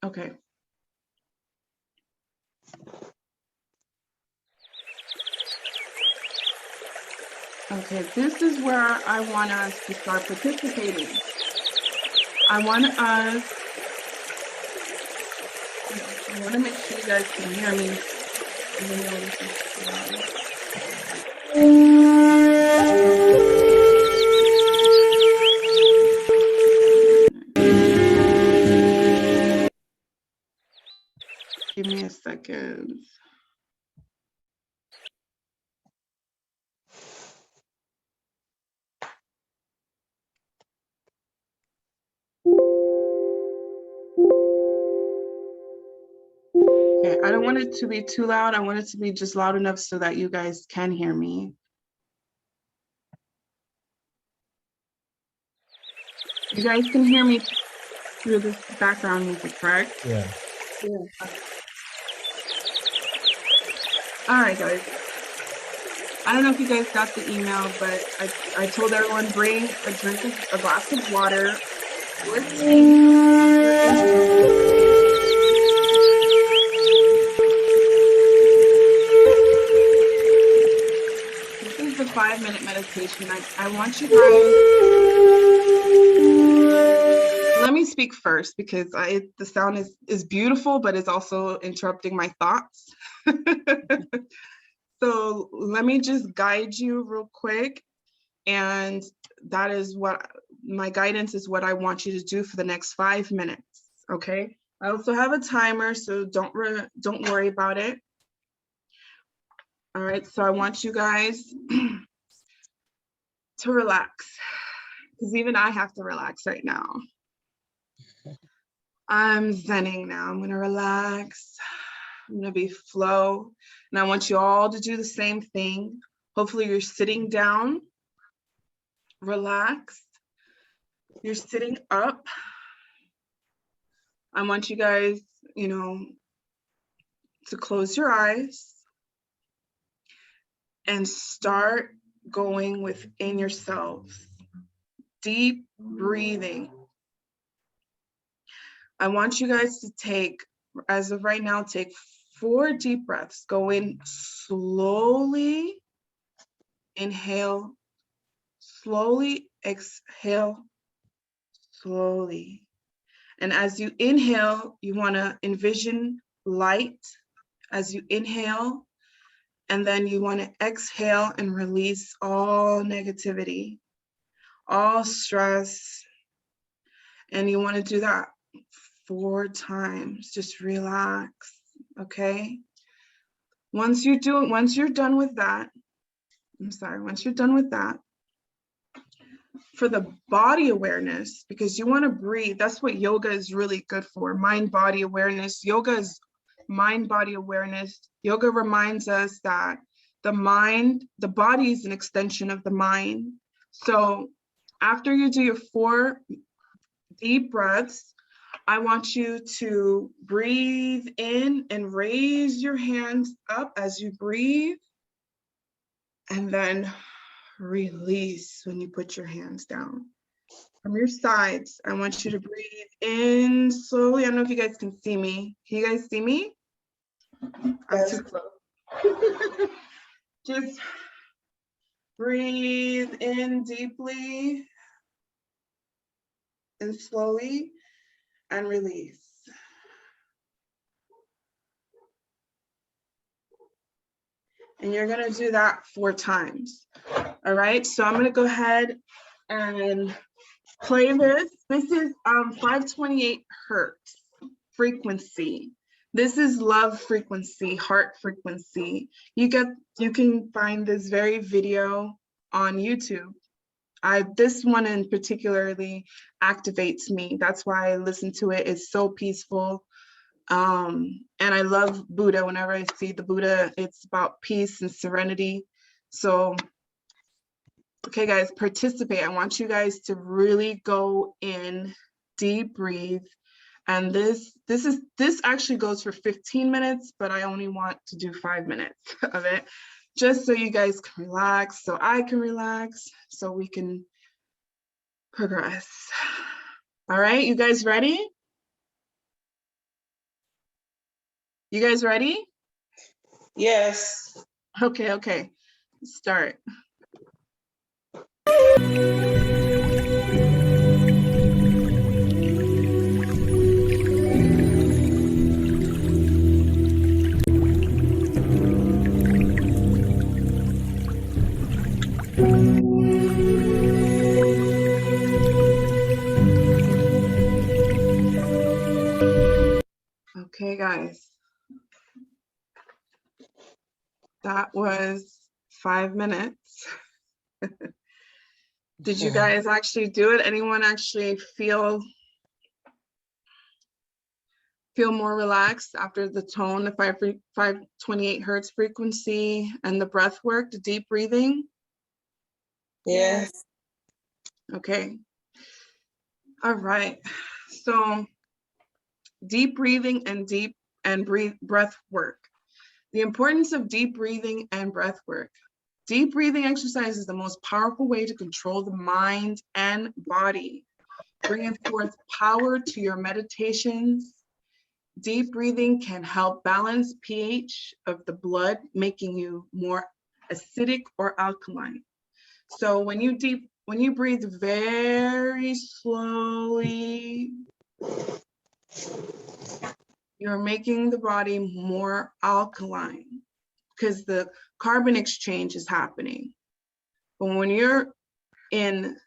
Okay. Okay, this is where I want us to start participating. I want to make sure you guys can hear me. Even though this is loud. Give me a second. Okay, I don't want it to be too loud. I want it to be just loud enough so that you guys can hear me. You guys can hear me through this background music, correct? Yeah. All right, guys. I don't know if you guys got the email, but I told everyone bring a glass of water with This is the 5-minute meditation. I want you guys, let me speak first because the sound is beautiful, but it's also interrupting my thoughts. So let me just guide you real quick. And that is what my guidance is, what I want you to do for the next 5 minutes. Okay. I also have a timer, so don't worry about it. All right. So I want you guys to relax, because even I have to relax right now. I'm zenning now. I'm going to relax. I'm going to be flow. And I want you all to do the same thing. Hopefully you're sitting down, relaxed. You're sitting up. I want you guys, to close your eyes and start going within yourselves. Deep breathing. I want you guys to take, as of right now, take 4 deep breaths. Go in slowly, inhale, slowly exhale, slowly. And as you inhale, you want to envision light as you inhale, and then you want to exhale and release all negativity, all stress. And you want to do that 4 times. Just relax, okay? Once you're done with that, once you're done with that, for the body awareness, because you want to breathe, that's what yoga is really good for, mind-body awareness. Yoga is mind-body awareness. Yoga reminds us that the body is an extension of the mind. So after you do your 4 deep breaths, I want you to breathe in and raise your hands up as you breathe, and then release when you put your hands down. From your sides, I want you to breathe in slowly. I don't know if you guys can see me. Can you guys see me? I'm too close. Just breathe in deeply and slowly, and release. And you're gonna do that 4 times. All right, so I'm gonna go ahead and play this. This is 528 hertz frequency. This is love frequency, heart frequency. You can find this very video on YouTube. This one in particularly activates me. That's why I listen to it. It's so peaceful. And I love Buddha. Whenever I see the Buddha, it's about peace and serenity. So, okay, guys, participate. I want you guys to really go in, deep breathe. And this actually goes for 15 minutes, but I only want to do 5 minutes of it, just so you guys can relax, so I can relax, so we can progress. All right, you guys ready? You guys ready? Yes. Okay. Start. Okay, guys. That was 5 minutes. Did you guys actually do it? Anyone actually feel more relaxed after the tone, the 528 hertz frequency, and the breath work, the deep breathing? Yes. Okay. All right. So deep breathing and breath work. The importance of deep breathing and breath work. Deep breathing exercise is the most powerful way to control the mind and body, bringing forth power to your meditations. Deep breathing can help balance pH of the blood, making you more acidic or alkaline. So when you breathe very slowly, you're making the body more alkaline because the carbon exchange is happening. But when you're in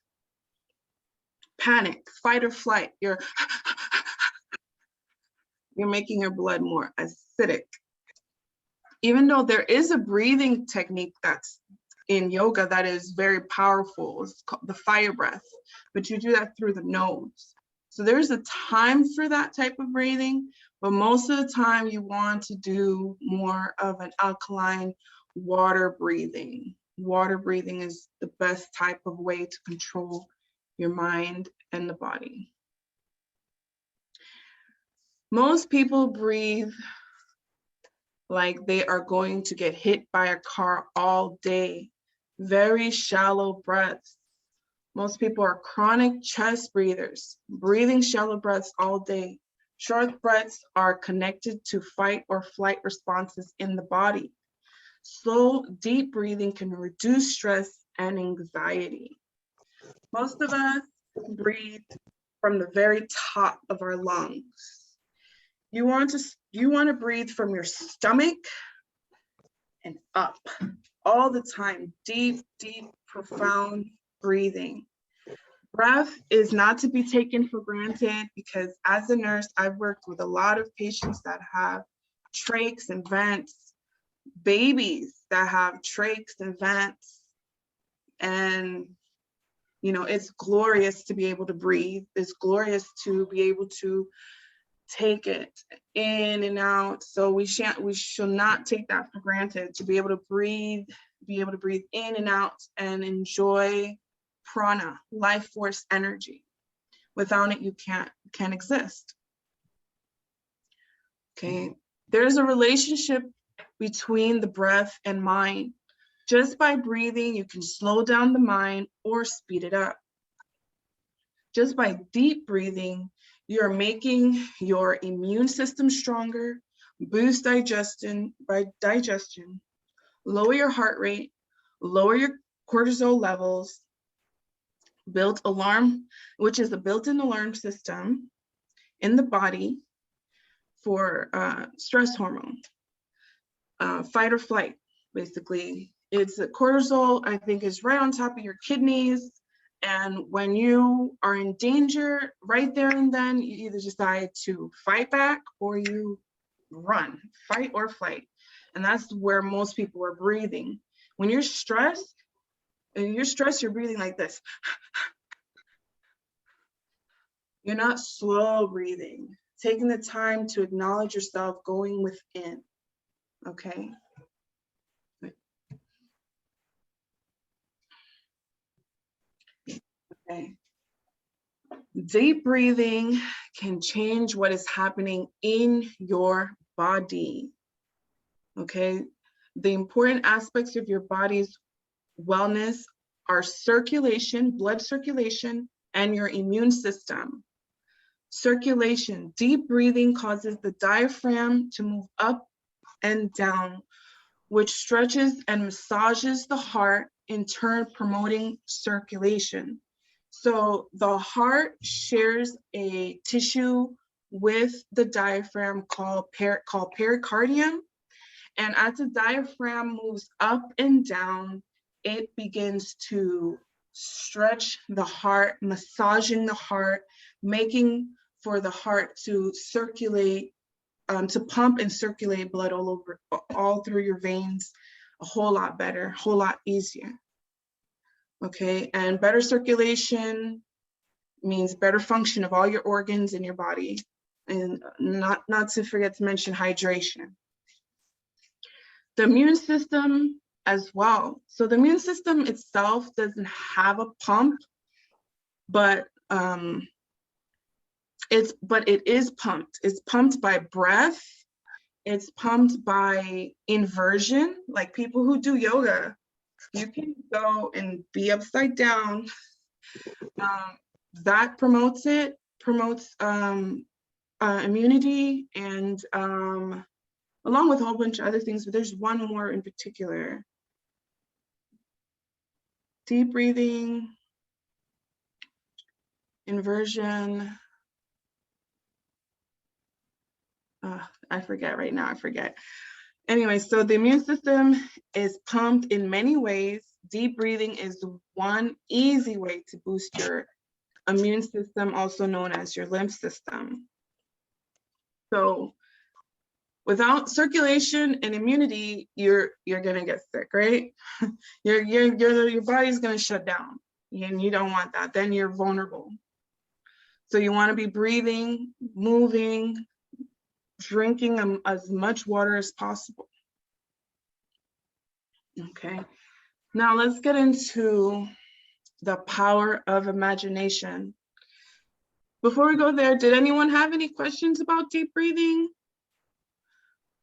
panic, fight or flight, you're making your blood more acidic. Even though there is a breathing technique that's in yoga that is very powerful, it's called the fire breath, but you do that through the nose. So there's a time for that type of breathing, but most of the time you want to do more of an alkaline water breathing. Water breathing is the best type of way to control your mind and the body. Most people breathe like they are going to get hit by a car all day. Very shallow breaths. Most people are chronic chest breathers, breathing shallow breaths all day. Short breaths are connected to fight or flight responses in the body. Slow, deep breathing can reduce stress and anxiety. Most of us breathe from the very top of our lungs. You want to breathe from your stomach and up all the time. Deep, profound breathing. Breath is not to be taken for granted because as a nurse, I've worked with a lot of patients that have trachs and vents, babies that have trachs and vents. And, it's glorious to be able to breathe. It's glorious to be able to take it in and out. So we shall not take that for granted, to be able to breathe in and out and enjoy prana, life force energy. Without it, you can't exist. Okay, there's a relationship between the breath and mind. Just by breathing, you can slow down the mind or speed it up. Just by deep breathing, you're making your immune system stronger, boost digestion, lower your heart rate, lower your cortisol levels, build alarm, which is a built-in alarm system in the body for stress hormone, fight or flight, basically. It's a cortisol, I think, is right on top of your kidneys. And when you are in danger, right there and then, you either decide to fight back or you run, fight or flight. And that's where most people are breathing. When you're stressed, you're breathing like this. You're not slow breathing, taking the time to acknowledge yourself going within, okay? Okay. Deep breathing can change what is happening in your body, okay? The important aspects of your body's wellness are circulation, blood circulation, and your immune system. Circulation. Deep breathing causes the diaphragm to move up and down, which stretches and massages the heart, in turn promoting circulation. So the heart shares a tissue with the diaphragm called pericardium. And as the diaphragm moves up and down, it begins to stretch the heart, massaging the heart, making for the heart to circulate, to pump and circulate blood all through your veins a whole lot better, a whole lot easier. Okay, and better circulation means better function of all your organs in your body, and not to forget to mention hydration. The immune system as well. So the immune system itself doesn't have a pump, but it is pumped. It's pumped by breath. It's pumped by inversion. Like people who do yoga, you can go and be upside down. That promotes it, promotes immunity, and along with a whole bunch of other things, but there's one more in particular. Deep breathing, inversion. I forget right now, I forget. Anyway, so the immune system is pumped in many ways. Deep breathing is one easy way to boost your immune system, also known as your lymph system. So without circulation and immunity, you're gonna get sick, right? Your body's gonna shut down, and you don't want that. Then you're vulnerable. So you want to be breathing, moving, drinking as much water as possible. Okay, now let's get into the power of imagination. Before we go there, did anyone have any questions about deep breathing?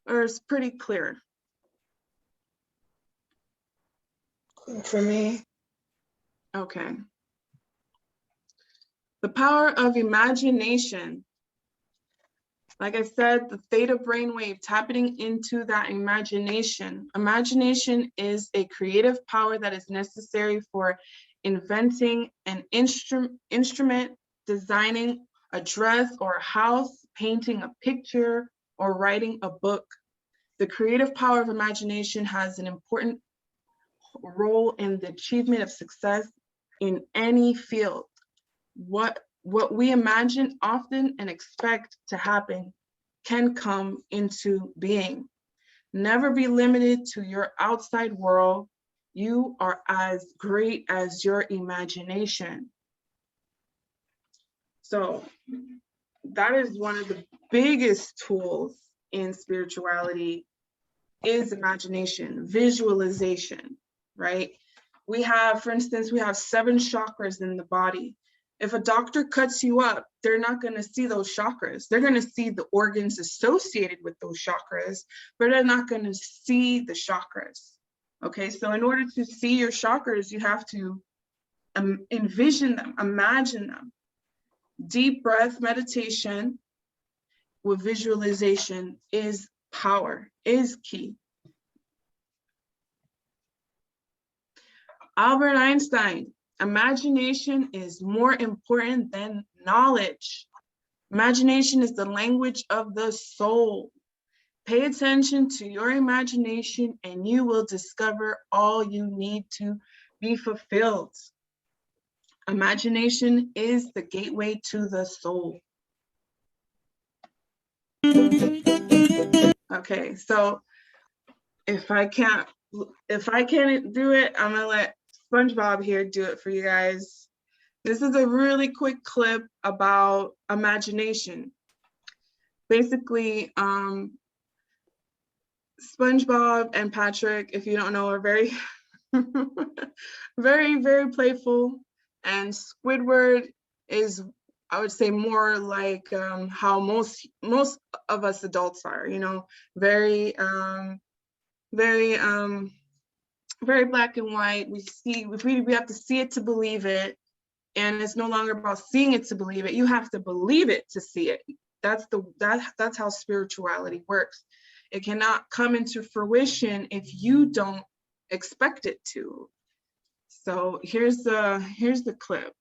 Or it's pretty clear? For me. Okay. The power of imagination. Like I said, the theta brainwave, tapping into that imagination. Imagination is a creative power that is necessary for inventing an instrument, designing a dress or a house, painting a picture, or writing a book. The creative power of imagination has an important role in the achievement of success in any field. What we imagine often and expect to happen can come into being. Never be limited to your outside world. You are as great as your imagination. So that is one of the biggest tools in spirituality, is imagination, visualization, right? We have, for instance, we have 7 chakras in the body. If a doctor cuts you up, they're not going to see those chakras. They're going to see the organs associated with those chakras, but they're not going to see the chakras. Okay, so in order to see your chakras, you have to envision them, imagine them. Deep breath meditation with visualization is power, is key. Albert Einstein, imagination is more important than knowledge. Imagination is the language of the soul. Pay attention to your imagination and you will discover all you need to be fulfilled. Imagination is the gateway to the soul. Okay, so if I can't do it, I'm gonna let SpongeBob here do it for you guys. This is a really quick clip about imagination. Basically, SpongeBob and Patrick, if you don't know, are very, very, very playful. And Squidward is, I would say, more like how most of us adults are, you know, very very black and white. We have to see it to believe it. And it's no longer about seeing it to believe it. You have to believe it to see it. That's how spirituality works. It cannot come into fruition if you don't expect it to. So here's the clip.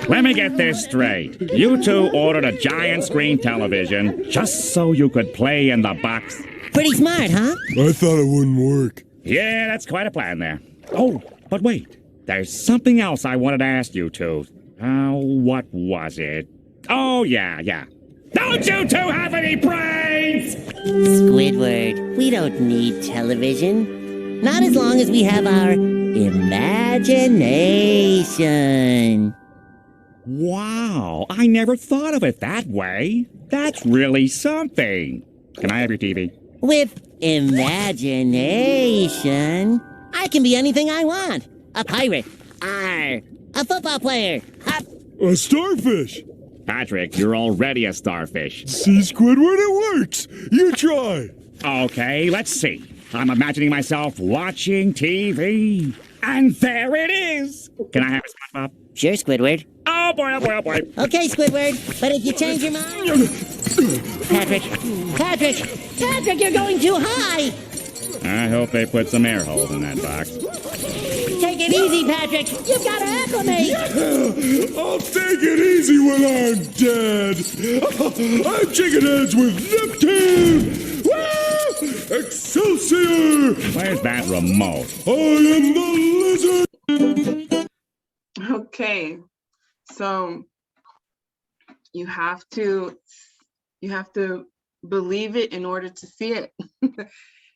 Let me get this straight. You two ordered a giant screen television just so you could play in the box. Pretty smart, huh? I thought it wouldn't work. Yeah, that's quite a plan there. Oh, but wait. There's something else I wanted to ask you two. What was it? Oh, yeah. Don't you two have any brains? Squidward, we don't need television. Not as long as we have our imagination. Wow, I never thought of it that way. That's really something. Can I have your TV? With imagination, I can be anything I want. A pirate. Arr. A football player. Hop. A starfish. Patrick, you're already a starfish. See, Squidward, it works. You try. Okay, let's see. I'm imagining myself watching TV. And there it is. Can I have a SpongeBob? Sure, Squidward. Oh boy. Okay, Squidward, but if you change your mind... Patrick, you're going too high! I hope they put some air holes in that box. Take it easy, Patrick. You've got to acclimate. I'll take it easy when I'm dead. I'm chicken heads with Neptune. Woo! Excelsior! Where's that remote? I am the lizard. Okay, so you have to believe it in order to see it.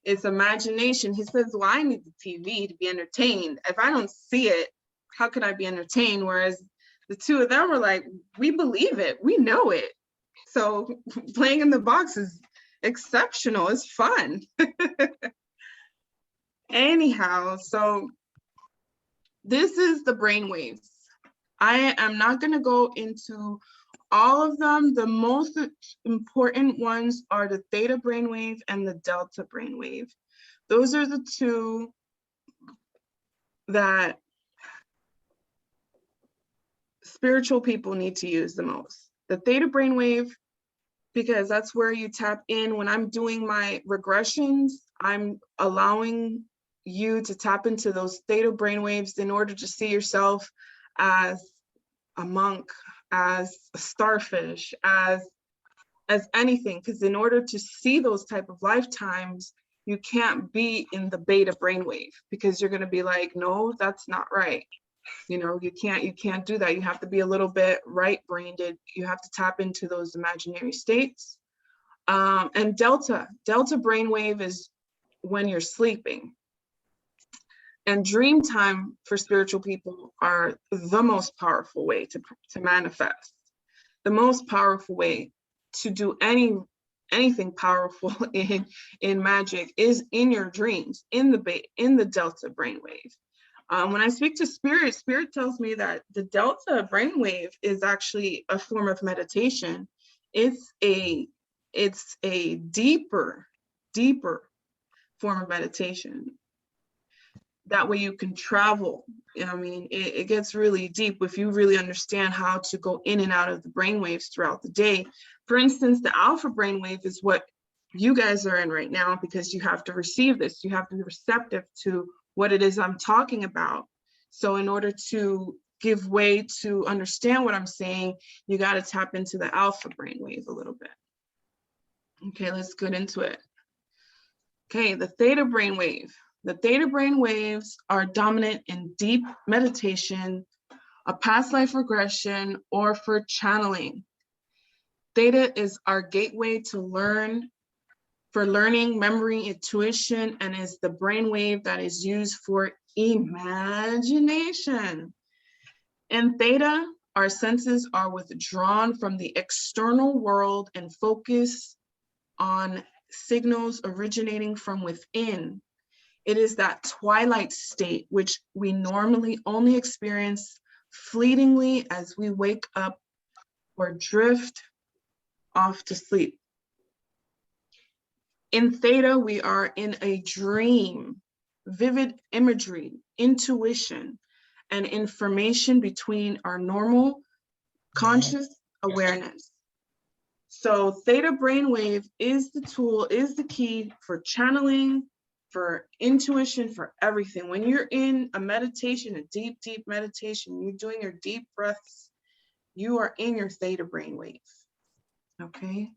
It's imagination. He says, well, I need the TV to be entertained. If I don't see it, how could I be entertained? Whereas the two of them were like, we believe it, we know it. So playing in the box is exceptional, it's fun. Anyhow, so this is the brainwaves. I am not going to go into all of them. The most important ones are the theta brainwave and the delta brainwave. Those are the two that spiritual people need to use the most. The theta brainwave, because that's where you tap in. When I'm doing my regressions, I'm allowing you to tap into those theta brainwaves in order to see yourself as a monk, as a starfish, as anything, because in order to see those type of lifetimes, you can't be in the beta brainwave, because you're going to be like, no, that's not right. You know, you can't do that. You have to be a little bit right-brained. You have to tap into those imaginary states. And delta brainwave is when you're sleeping. And dream time for spiritual people are the most powerful way to manifest. The most powerful way to do anything powerful in magic is in your dreams, in the delta brainwave. When I speak to spirit tells me that the delta brainwave is actually a form of meditation. It's a deeper form of meditation. That way you can travel. I mean, it gets really deep if you really understand how to go in and out of the brainwaves throughout the day. For instance, the alpha brainwave is what you guys are in right now, because you have to receive this. You have to be receptive to what it is I'm talking about. So in order to give way to understand what I'm saying, you got to tap into the alpha brainwave a little bit. Okay, let's get into it. Okay, the theta brainwave. The theta brainwaves are dominant in deep meditation, a past life regression, or for channeling. Theta is our gateway to learning, memory, intuition, and is the brainwave that is used for imagination. In theta, our senses are withdrawn from the external world and focus on signals originating from within. It is that twilight state, which we normally only experience fleetingly as we wake up or drift off to sleep. In Theta, we are in a dream, vivid imagery, intuition, and information between our normal conscious awareness. So Theta brainwave is the tool, is the key for channeling, for intuition, for everything. When you're in a meditation, a deep, deep meditation, you're doing your deep breaths, you are in your Theta brainwave, okay?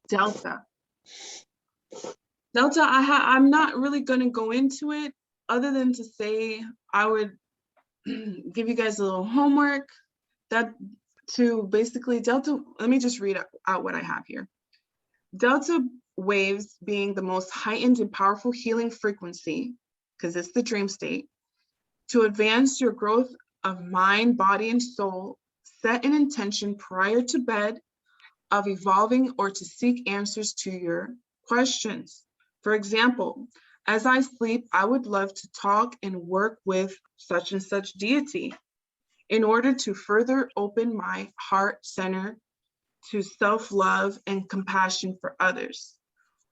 Delta. Delta, I'm not really gonna go into it other than to say I would give you guys a little homework that to basically Delta, let me just read out what I have here. Delta waves being the most heightened and powerful healing frequency, because it's the dream state, to advance your growth of mind, body, and soul, set an intention prior to bed of evolving or to seek answers to your questions. For example, as I sleep, I would love to talk and work with such and such deity in order to further open my heart center to self-love and compassion for others.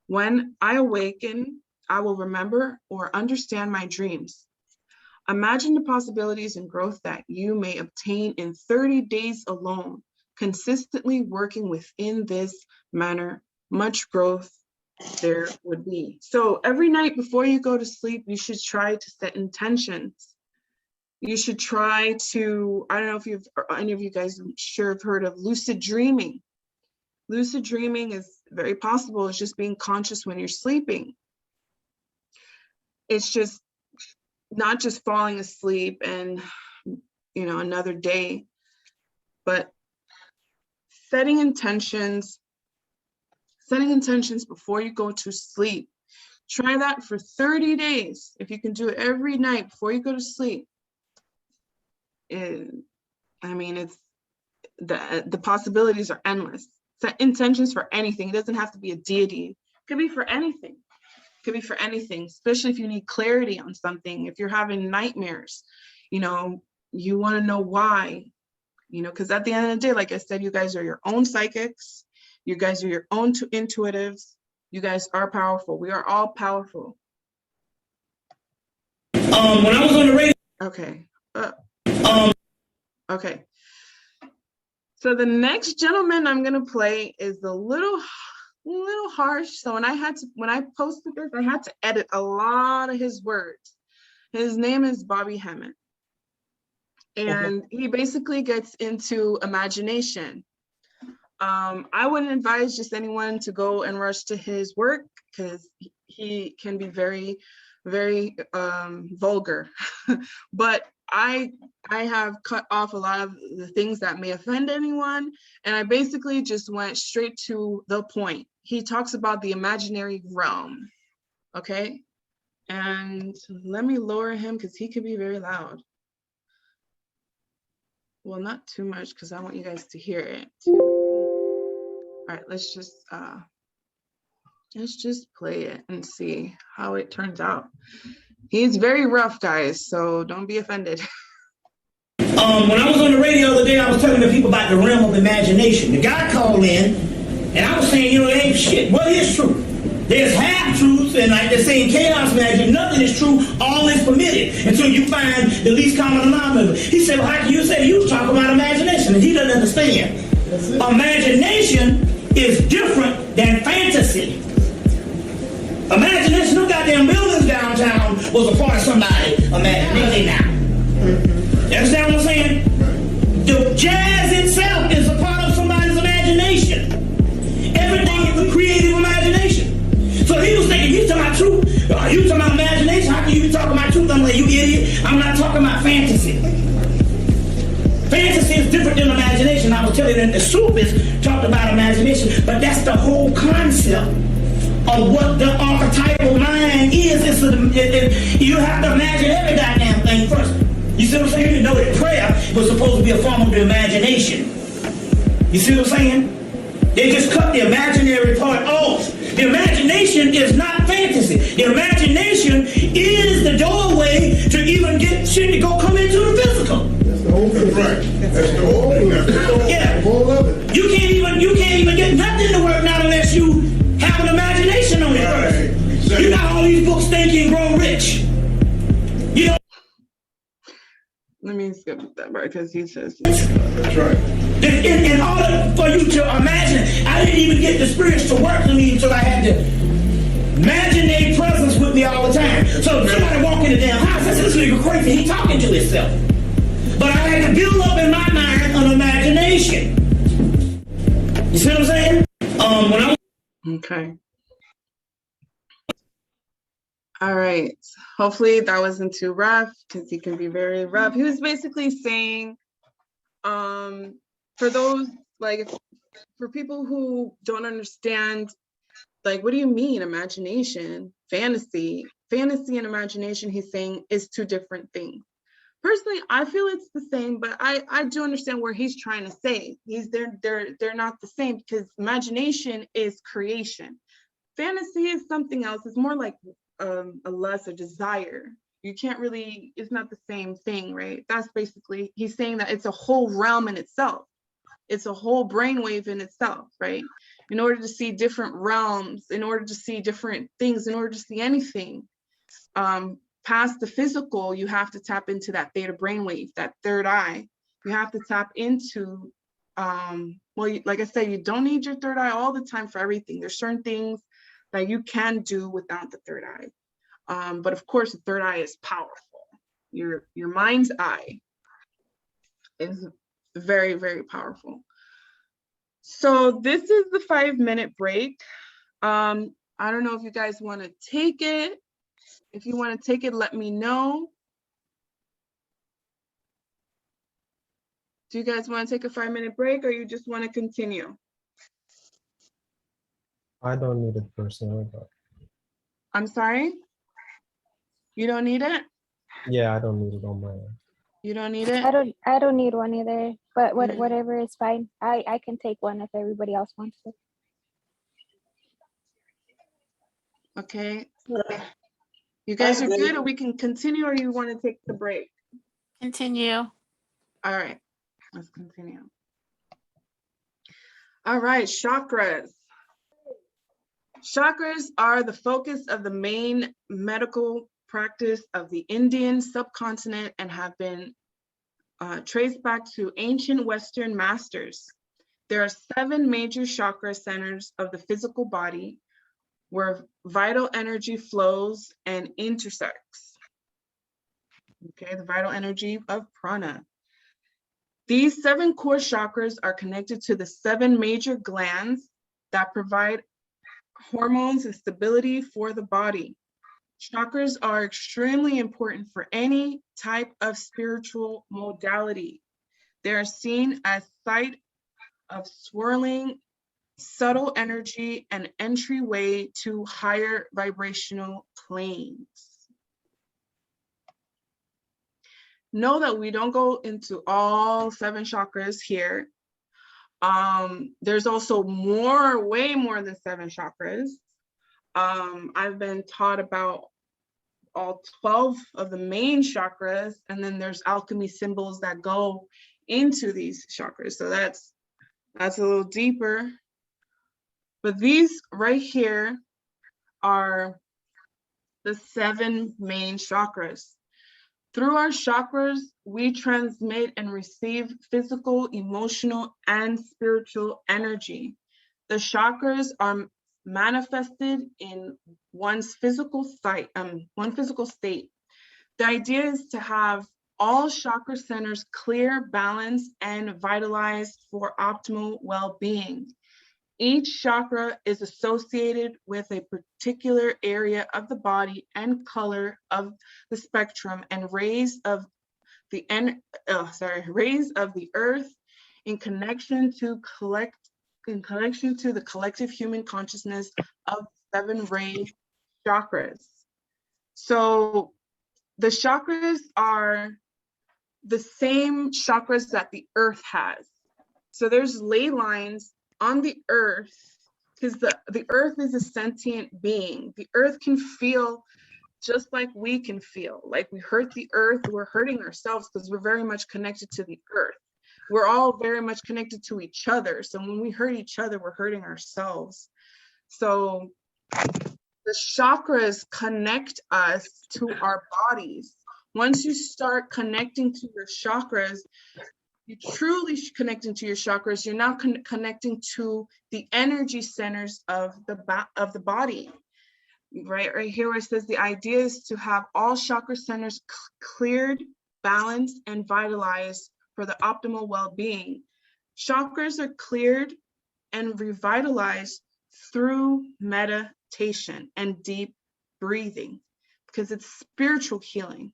When I awaken, I will remember or understand my dreams. Imagine the possibilities and growth that you may obtain in 30 days alone, consistently working within this manner. Much growth there would be. So every night before you go to sleep, you should try to set intentions. You should try to, I don't know if any of you guys I'm sure have heard of lucid dreaming. Lucid dreaming is very possible. It's just being conscious when you're sleeping. It's just not just falling asleep and, you know, another day, but setting intentions before you go to sleep. Try that for 30 days. If you can do it every night before you go to sleep. I mean, it's the possibilities are endless. Set intentions for anything. It doesn't have to be a deity. It could be for anything. It could be for anything, especially if you need clarity on something. If you're having nightmares, you know, you want to know why, you know, because at the end of the day, like I said, you guys are your own psychics. You guys are your own intuitives. You guys are powerful. We are all powerful. When I was on the radio. Okay. Okay. So the next gentleman I'm gonna play is a little harsh. So when I posted this, I had to edit a lot of his words. His name is Bobby Hemmett. And he basically gets into imagination. I wouldn't advise just anyone to go and rush to his work because he can be very, very vulgar. But I have cut off a lot of the things that may offend anyone, and I basically just went straight to the point. He talks about the imaginary realm, okay? And let me lower him because he could be very loud. Well, not too much because I want you guys to hear it too. All right, let's just play it and see how it turns out. He's very rough, guys, so don't be offended. When I was on the radio the other day, I was telling the people about the realm of imagination. The guy called in, and I was saying, you know, it ain't shit. What is true? There's half-truths, and like they say in chaos magic, nothing is true, all is permitted, until you find the least common denominator. He said, well, how can you say you talk about imagination? And he doesn't understand. Imagination is different than fantasy. Imagination, no goddamn buildings downtown was a part of somebody's imagination now. You understand what I'm saying? The jazz itself is a part of somebody's imagination. Everything is a creative imagination. So he was thinking, you talking about truth? Are you talking about imagination? How can you be talking about truth? I'm like, you idiot. I'm not talking about fantasy. Fantasy is different than imagination. I will tell you that the Sufis talked about imagination, but that's the whole concept of what the archetypal mind is. You have to imagine every goddamn thing first. You see what I'm saying? You know that prayer was supposed to be a form of the imagination. You see what I'm saying? They just cut the imaginary part off. The imagination is not fantasy. The imagination is the doorway to even get shit to go come into the physical. That's the whole thing. Right. That's the whole thing. Yeah. The whole of it. You can't even you can't even get nothing to work not unless you have an imagination on it. Right. Exactly. You got all these books Think and Grow Rich. You know, Let me skip that part because he says. That's right. in order for you to imagine, I didn't even get the spirits to work for me until I had to imagine their presence with me all the time. So if somebody walk in the damn house, I said, this nigga crazy, he talking to himself. But I had to build up in my mind an imagination. You see what I'm saying? When I Okay. All right. Hopefully that wasn't too rough because he can be very rough. He was basically saying, for those, like, for people who don't understand, like, what do you mean imagination, fantasy? Fantasy and imagination, he's saying, is two different things. Personally, I feel it's the same, but I do understand where he's trying to say. They're not the same because imagination is creation. Fantasy is something else. It's more like a lust, a desire. You can't really, it's not the same thing, right? That's basically, he's saying that it's a whole realm in itself. It's a whole brainwave in itself, right? In order to see different realms, in order to see different things, in order to see anything, past the physical, you have to tap into that theta brainwave, that third eye. You have to tap into, well, like I said, you don't need your third eye all the time for everything. There's certain things that you can do without the third eye. But of course, the third eye is powerful. Your mind's eye is very, very powerful. So this is the 5-minute break. I don't know if you guys want to take it. If you want to take it, let me know. Do you guys want to take a 5-minute break or you just want to continue? I don't need it personally, but I'm sorry? You don't need it? yeah, I don't need it on my end. You don't need it? I don't need one either, but Mm. whatever is fine. I can take one if everybody else wants to. Okay. You guys are good, or we can continue, or you want to take the break? Continue. All right, let's continue. All right, chakras. Chakras are the focus of the main medical practice of the Indian subcontinent and have been traced back to ancient Western masters. There are 7 major chakra centers of the physical body where vital energy flows and intersects. Okay, the vital energy of prana. These 7 core chakras are connected to the 7 major glands that provide hormones and stability for the body. Chakras are extremely important for any type of spiritual modality. They are seen as site of swirling, subtle energy and entryway to higher vibrational planes. Know that we don't go into all 7 chakras here. There's also way more than 7 chakras. I've been taught about all 12 of the main chakras, and then there's alchemy symbols that go into these chakras. So that's a little deeper. But these right here are the 7 main chakras. Through our chakras, we transmit and receive physical, emotional, and spiritual energy. The chakras are manifested in one's physical state. The idea is to have all chakra centers clear, balanced, and vitalized for optimal well-being. Each chakra is associated with a particular area of the body and color of the spectrum and rays of the earth in connection to the collective human consciousness of 7 ray chakras. So the chakras are the same chakras that the earth has. So there's ley lines on the earth, because the earth is a sentient being. The earth can feel just like we can feel. Like we hurt the earth, we're hurting ourselves because we're very much connected to the earth. we're all very much connected to each other. So when we hurt each other, we're hurting ourselves. So the chakras connect us to our bodies. Once you start connecting to your chakras, you truly connecting to your chakras, you're now connecting to the energy centers of the body. Right here where it says the idea is to have all chakra centers cleared, balanced, and vitalized for the optimal well-being. Chakras are cleared and revitalized through meditation and deep breathing, because it's spiritual healing,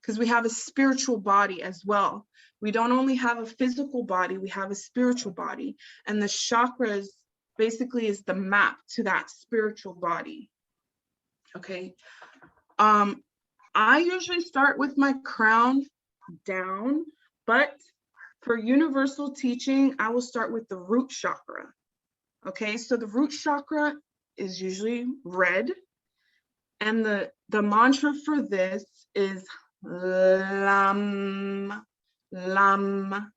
because we have a spiritual body as well. We don't only have a physical body, we have a spiritual body, and the chakras basically is the map to that spiritual body. Okay, I usually start with my crown down, but for universal teaching, I will start with the root chakra. Okay, so the root chakra is usually red, and the mantra for this is Lam, Lam.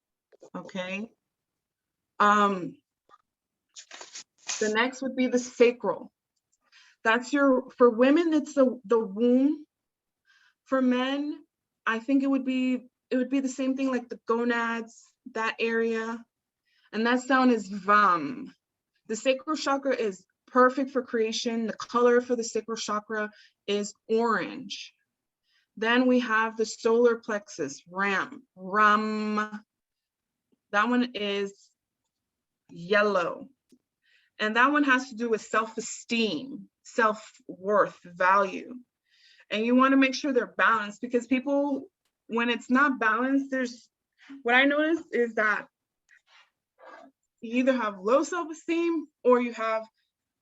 Okay. The next would be the sacral. That's for women, it's the womb. For men, I think it would be the same thing, like the gonads, that area. And that sound is Vam. The sacral chakra is perfect for creation. The color for the sacral chakra is orange. Then we have the solar plexus, Ram. That one is yellow. And that one has to do with self-esteem, self-worth, value. And you want to make sure they're balanced, because people, when it's not balanced, what I noticed is that you either have low self-esteem or you have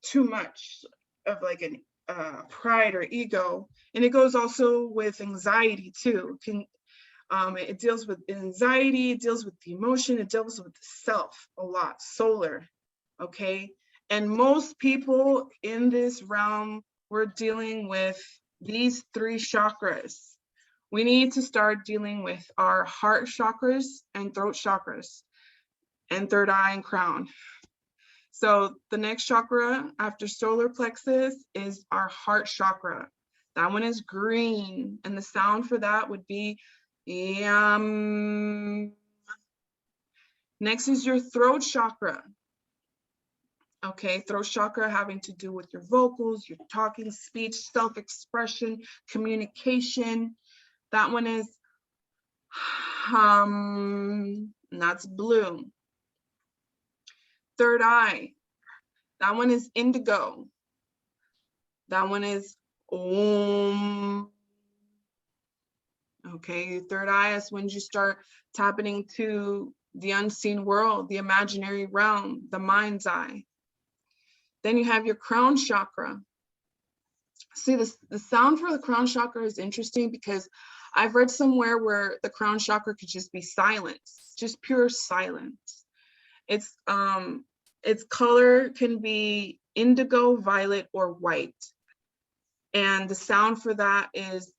too much of like an pride or ego. And it goes also with anxiety too. It deals with anxiety, it deals with the emotion, it deals with the self a lot, solar, okay? And most people in this realm, we're dealing with these 3 chakras. We need to start dealing with our heart chakras and throat chakras and third eye and crown. So the next chakra after solar plexus is our heart chakra. That one is green, and the sound for that would be Yam. Next is your throat chakra. Okay, throat chakra having to do with your vocals, your talking, speech, self-expression, communication. That one is Hum, and that's blue. Third eye, that one is indigo. That one is Om. Okay, third eye is when you start tapping into the unseen world, the imaginary realm, the mind's eye. Then you have your crown chakra. See, the sound for the crown chakra is interesting, because I've read somewhere where the crown chakra could just be silence, just pure silence. Its color can be indigo, violet, or white. And the sound for that is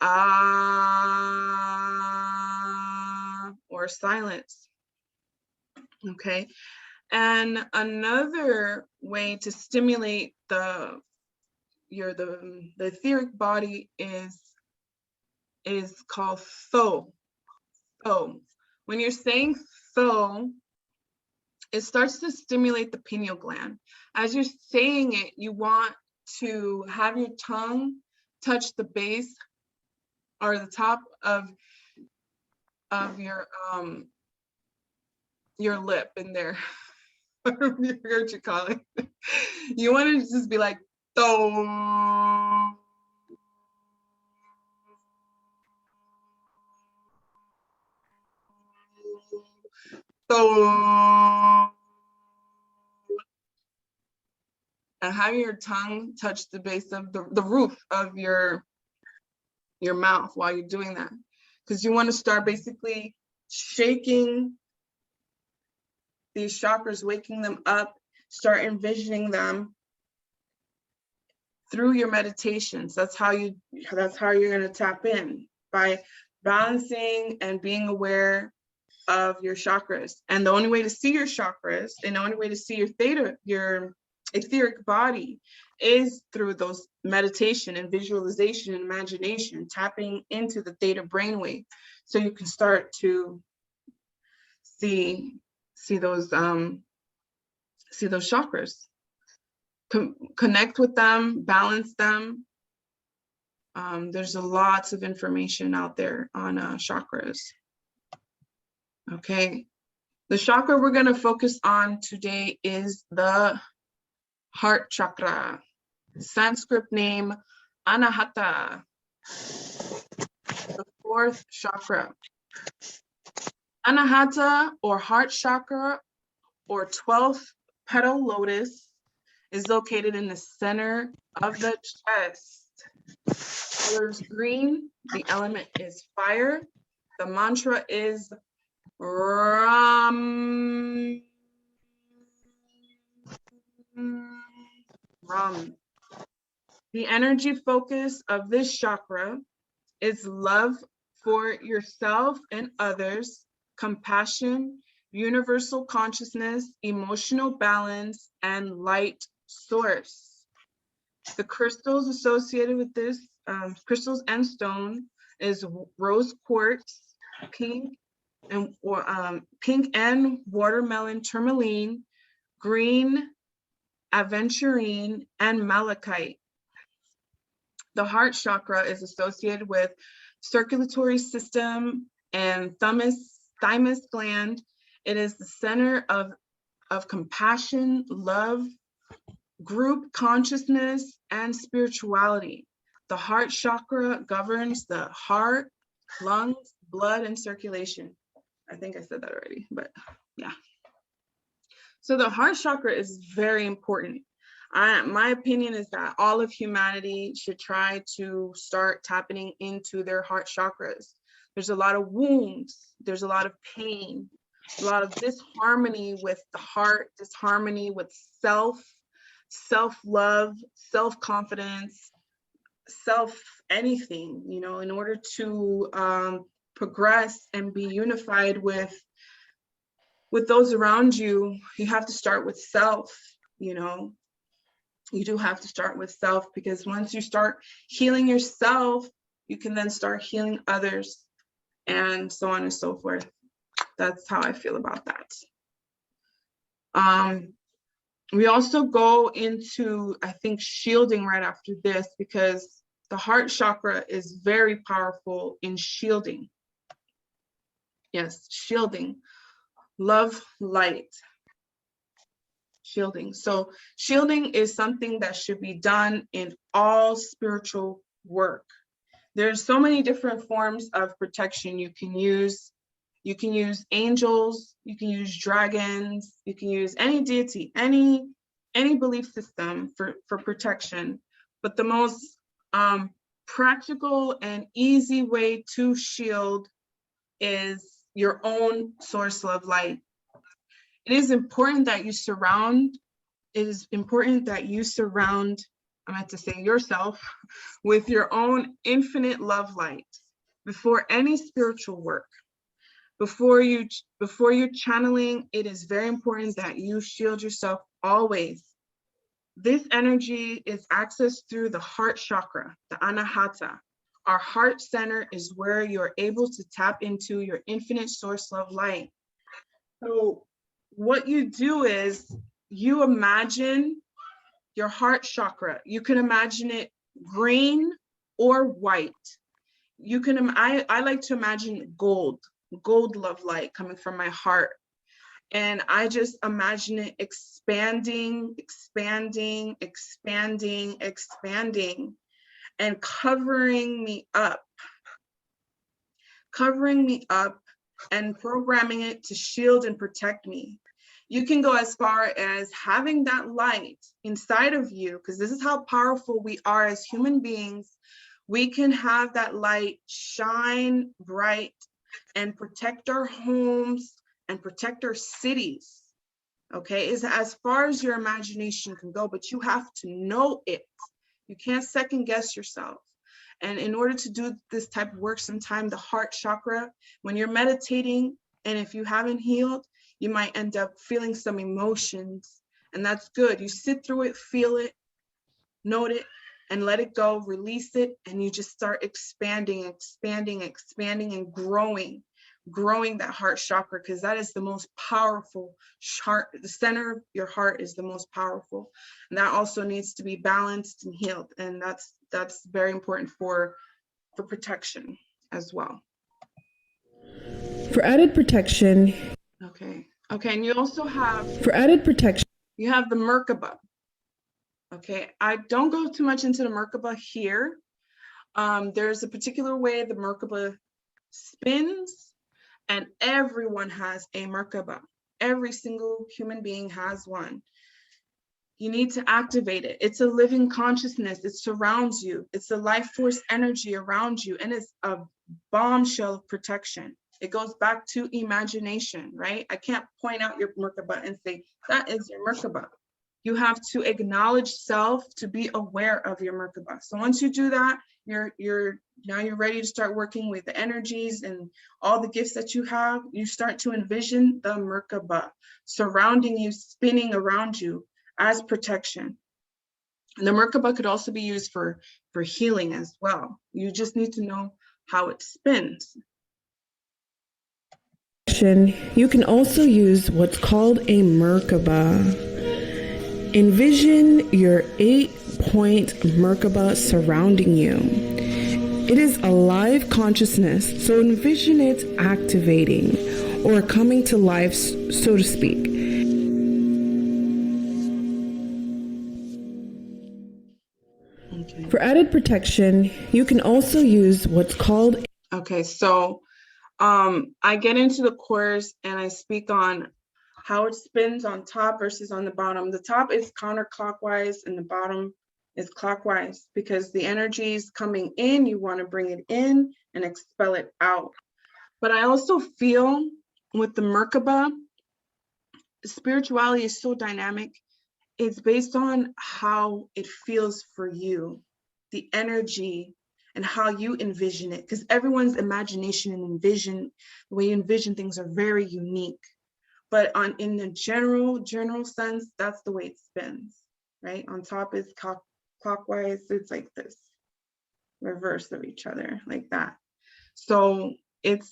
ah, or silence. Okay. And another way to stimulate the etheric body is called Tho. Tho. When you're saying Tho, it starts to stimulate the pineal gland. As you're saying it, you want to have your tongue touch the base or the top of your lip in there. I don't know what you call it. You want to just be like, Tho. Tho. And having your tongue touch the base of the roof of your mouth while you're doing that, because you want to start basically shaking these chakras, waking them up, start envisioning them through your meditations. That's how you're going to tap in, by balancing and being aware of your chakras. And the only way to see your chakras and the only way to see your theta, your etheric body, is through those meditation and visualization and imagination, tapping into the theta brainwave, so you can start to see those chakras, connect with them, balance them. There's lots of information out there on chakras. Okay, the chakra we're going to focus on today is the Heart Chakra, Sanskrit name Anahata, the fourth chakra. Anahata, or Heart Chakra, or 12th petal lotus, is located in the center of the chest. Colors green, the element is fire. The mantra is Ram. The energy focus of this chakra is love for yourself and others, compassion, universal consciousness, emotional balance, and light source. The crystals associated with this, crystals and stone, is rose quartz, pink and watermelon tourmaline, green aventurine, and malachite. The heart chakra is associated with circulatory system and thymus gland. It is the center of compassion, love, group consciousness, and spirituality. The heart chakra governs the heart, lungs, blood, and circulation. I think I said that already, but yeah. So the heart chakra is very important. My opinion is that all of humanity should try to start tapping into their heart chakras. There's a lot of wounds, there's a lot of pain, a lot of disharmony with the heart, disharmony with self-love, self-confidence, anything, you know. In order to progress and be unified with those around you, you have to start with self, you know. You do have to start with self, because once you start healing yourself, you can then start healing others, and so on and so forth. That's how I feel about that. We also go into, I think, shielding right after this, because the heart chakra is very powerful in shielding. Yes, shielding. Love, light. Shielding. So shielding is something that should be done in all spiritual work. There's so many different forms of protection you can use. You can use angels, you can use dragons, you can use any deity, any belief system for protection. But the most practical and easy way to shield is your own source of light. It is important that you surround, I meant to say yourself, with your own infinite love light before any spiritual work. Before you're channeling, it is very important that you shield yourself always. This energy is accessed through the heart chakra, the anahata. Our heart center is where you're able to tap into your infinite source of light. So what you do is you imagine your heart chakra. You can imagine it green or white. You can, I like to imagine gold love light coming from my heart. And I just imagine it expanding, expanding, expanding, expanding, and covering me up and programming it to shield and protect me. You can go as far as having that light inside of you, because this is how powerful we are as human beings. We can have that light shine bright and protect our homes and protect our cities. Okay, is as far as your imagination can go, but you have to know it. You can't second guess yourself. And in order to do this type of work, sometimes the heart chakra, when you're meditating, And if you haven't healed, you might end up feeling some emotions, and that's good. You sit through it, feel it, note it, and let it go, release it, and you just start expanding, expanding, expanding, and growing that heart chakra, because that is the most powerful chart. The center of your heart is the most powerful, and that also needs to be balanced and healed, and that's very important for protection as well. For added protection. Okay, and you also have, For added protection, you have the Merkaba. Okay, I don't go too much into the Merkaba here. There's a particular way the Merkaba spins, and everyone has a Merkaba. Every single human being has one. You need to activate it. It's a living consciousness. It surrounds you. It's a life force energy around you, and it's a bombshell of protection. It goes back to imagination, right? I can't point out your Merkaba and say, that is your Merkaba. You have to acknowledge self to be aware of your Merkaba. So once you do that, you're ready to start working with the energies and all the gifts that you have. You start to envision the Merkaba surrounding you, spinning around you as protection. And the Merkaba could also be used for healing as well. You just need to know how it spins. you can also use what's called a Merkaba. Envision your 8-point Merkaba surrounding you. It is a live consciousness, so envision it activating or coming to life, so to speak. Okay. For added protection, you can also use what's called. Okay, so I get into the course and I speak on how it spins on top versus on the bottom. The top is counterclockwise and the bottom is clockwise, because the energy is coming in, you want to bring it in and expel it out. But I also feel with the Merkaba, spirituality is so dynamic. It's based on how it feels for you, the energy, and how you envision it, because everyone's imagination and the way you envision things are very unique. But in the general sense, that's the way it spins, right? On top is clockwise, it's like this, reverse of each other, like that. So it's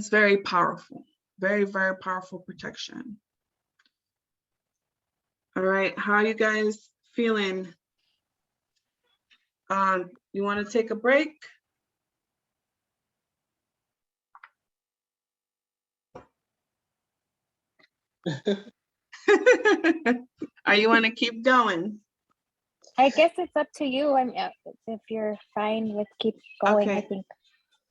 very powerful, very, very powerful protection. All right, how are you guys feeling? You want to take a break? Or you want to keep going? I guess it's up to you. I mean, if you're fine with keep going, Okay. I think.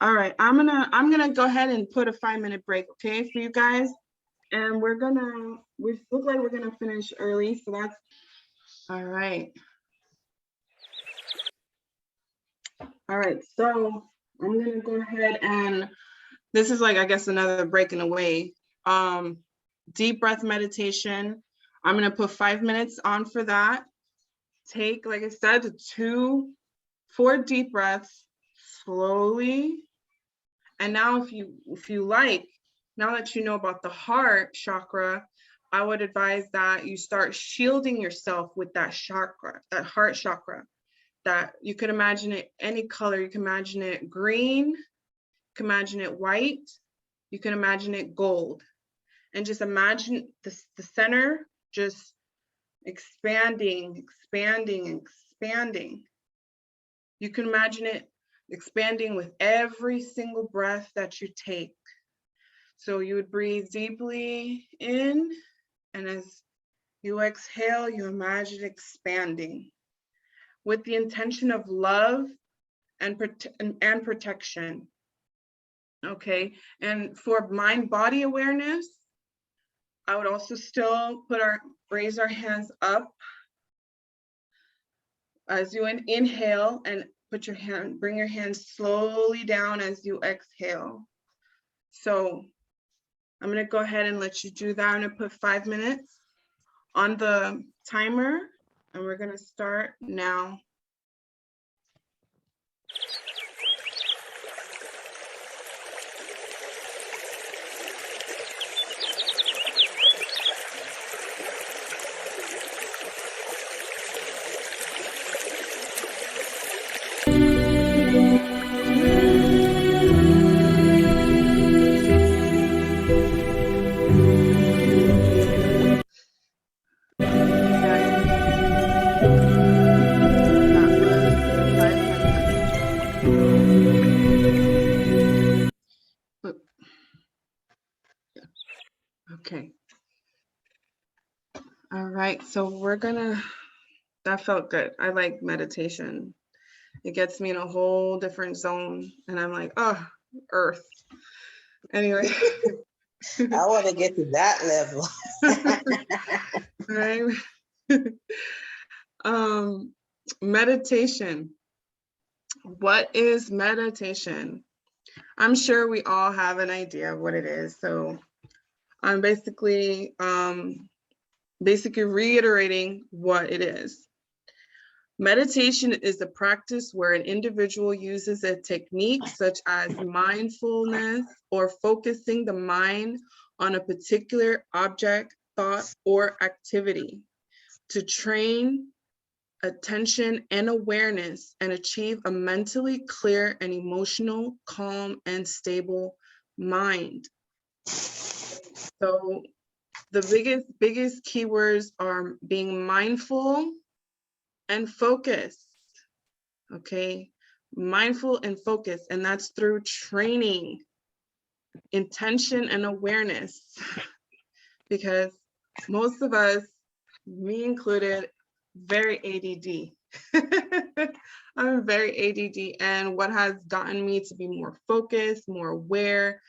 All right, I'm gonna go ahead and put a 5-minute break, okay, for you guys. And we look like we're gonna finish early, so that's all right. All right, so I'm gonna go ahead and this is like, I guess, another breaking away. Deep breath meditation. I'm gonna put 5 minutes on for that. Take, like I said, 4 deep breaths slowly. And now if you like, now that you know about the heart chakra, I would advise that you start shielding yourself with that chakra, that heart chakra, that you could imagine it any color. You can imagine it green, you can imagine it white, you can imagine it gold. And just imagine the center just expanding, expanding, expanding. You can imagine it expanding with every single breath that you take. So you would breathe deeply in, and as you exhale, you imagine expanding with the intention of love and protection. Okay, and for mind-body awareness, I would also still raise our hands up as you inhale, and bring your hands slowly down as you exhale. So I'm gonna go ahead and let you do that. I'm gonna put 5 minutes on the timer, and we're gonna start now. right, so that felt good. I like meditation. It gets me in a whole different zone, and I'm like, oh, earth. Anyway. I want to get to that level. Right. Meditation. What is meditation? I'm sure we all have an idea of what it is. So I'm basically reiterating what it is. Meditation is a practice where an individual uses a technique such as mindfulness or focusing the mind on a particular object, thought, or activity to train attention and awareness and achieve a mentally clear and emotional, calm, and stable mind. So the biggest keywords are being mindful and focused. Okay, mindful and focused, and that's through training, intention, and awareness. Because most of us, me included, very ADD. I'm very ADD, and what has gotten me to be more focused, more aware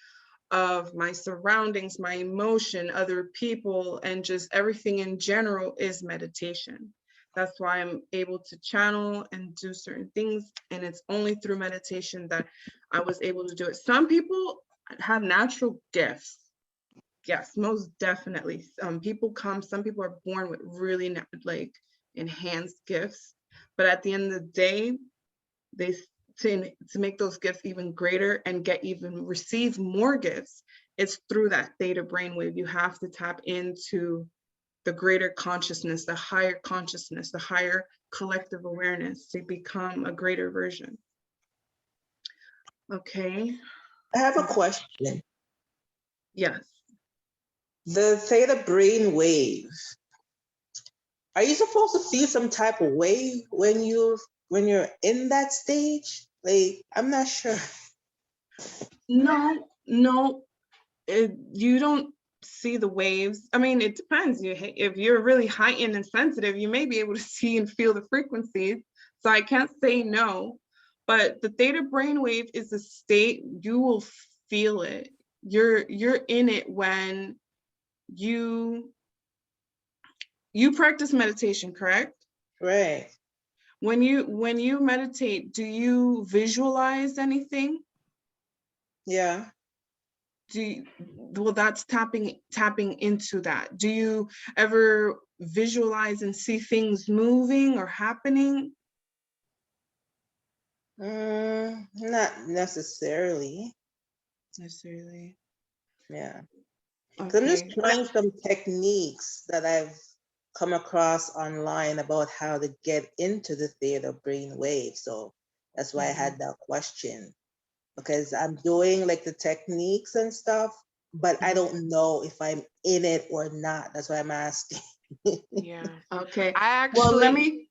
of my surroundings, my emotion, other people, and just everything in general is meditation. That's why I'm able to channel and do certain things, and it's only through meditation that I was able to do it. Some people have natural gifts. Yes, most definitely. Some people are born with really like enhanced gifts, but at the end of the day, to make those gifts even greater and receive more gifts, it's through that theta brainwave. You have to tap into the greater consciousness, the higher collective awareness to become a greater version. Okay. I have a question. Yes. The theta brain wave. Are you supposed to feel some type of way when you're in that stage? Like, I'm not sure. No, you don't see the waves. I mean, it depends. If you're really heightened and sensitive, you may be able to see and feel the frequencies. So I can't say no, but the theta brainwave is a state, you will feel it. You're in it when you practice meditation, correct? Right. When you meditate, do you visualize anything? Yeah. Well, that's tapping into that. Do you ever visualize and see things moving or happening? Not necessarily. Yeah. Okay. I'm just trying some techniques that I've come across online about how to get into the theta brain wave. So that's why I had that question, because I'm doing like the techniques and stuff, but I don't know if I'm in it or not. That's why I'm asking. Yeah. Okay. Well, let me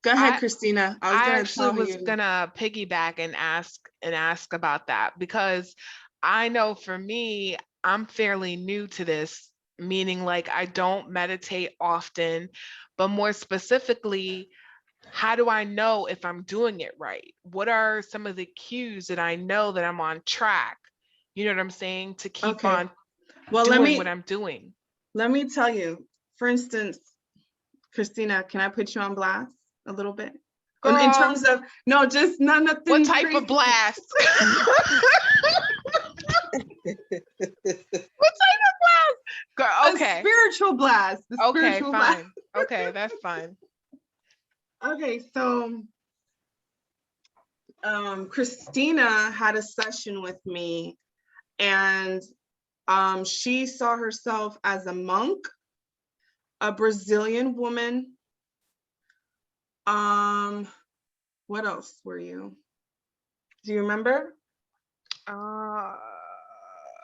go ahead, Christina. I was gonna piggyback and ask about that, because I know for me, I'm fairly new to this, meaning like I don't meditate often, but more specifically, how do I know if I'm doing it right? What are some of the cues that I know that I'm on track? You know what I'm saying? To keep on doing what I'm doing. Let me tell you, for instance, Christina, can I put you on blast a little bit? Girl, in terms of, no, just nothing. What type of blast? What type of blast? Girl, okay. A spiritual blast. Okay, fine. Okay, that's fine. Okay, so Christina had a session with me, and she saw herself as a monk, a Brazilian woman. What else were you? Do you remember?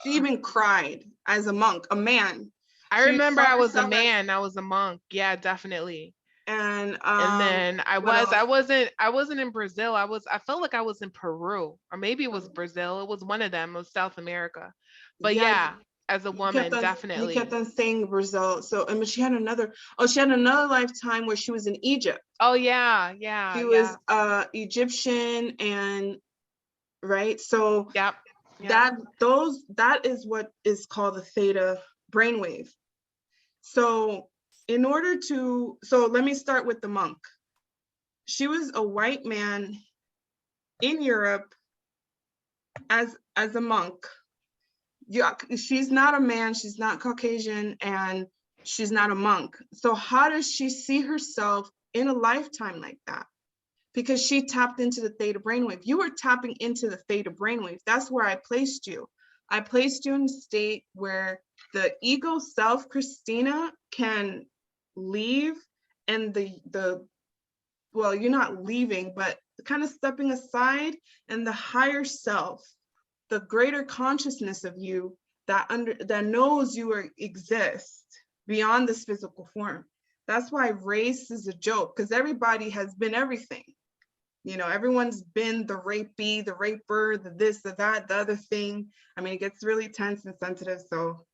She even cried as a monk, a man. I remember I was a man. I was a monk. Yeah, definitely. And then I wasn't in Brazil. I felt like I was in Peru, or maybe it was Brazil. It was one of them. It was South America. But yeah, as a He woman, kept on, definitely. He kept on saying Brazil. So, and she had another, she had another lifetime where she was in Egypt. Oh yeah, yeah. She was Egyptian, and right. So Yep. that is what is called the theta brainwave. So in order to, so let me start with the monk. She was a white man in Europe as a monk. Yeah, she's not a man, she's not Caucasian, and she's not a monk. So how does she see herself in a lifetime like that? Because she tapped into the theta brainwave. You were tapping into the theta brainwave. That's where I placed you. I placed you in a state where the ego self, Christina, can leave, and the well, you're not leaving, but kind of stepping aside, and the higher self, the greater consciousness of you that knows you exist beyond this physical form. That's why race is a joke, because everybody has been everything. You know, everyone's been the rapee, the raper, the this, the that, the other thing. I mean, it gets really tense and sensitive, so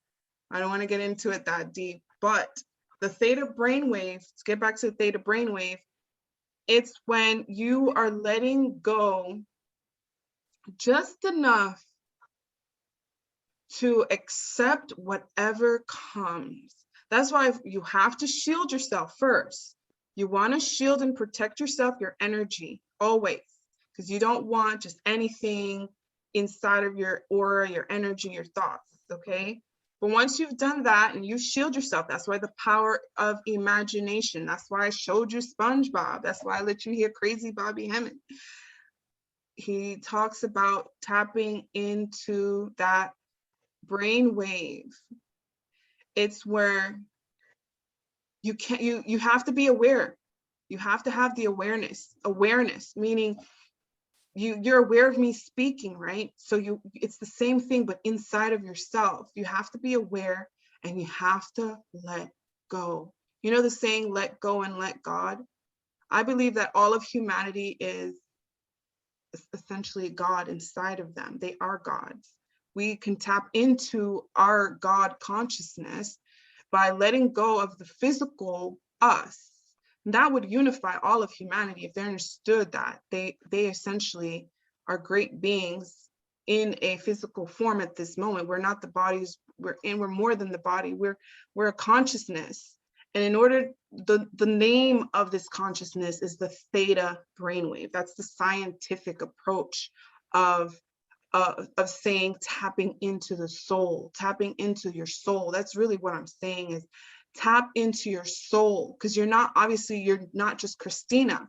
I don't want to get into it that deep. But the theta brainwave, let's get back to the theta brainwave, it's when you are letting go just enough to accept whatever comes. That's why you have to shield yourself first. You want to shield and protect yourself, your energy, always, because you don't want just anything inside of your aura, your energy, your thoughts, okay? But once you've done that and you shield yourself, that's why the power of imagination, that's why I showed you SpongeBob, that's why I let you hear Crazy Bobby Hemming. He talks about tapping into that brain wave. It's where you can't, you have to be aware. You have to have the awareness, meaning you're aware of me speaking, right? So it's the same thing, but inside of yourself. You have to be aware, and you have to let go. You know the saying, let go and let God? I believe that all of humanity is essentially God inside of them. They are gods. We can tap into our God consciousness by letting go of the physical us. That would unify all of humanity if they understood that they essentially are great beings in a physical form at this moment. We're not the bodies we're more than the body. We're a consciousness. And in order, the name of this consciousness is the theta brainwave. That's the scientific approach of saying tapping into the soul, tapping into your soul. That's really what I'm saying, is tap into your soul, because you're not just Christina.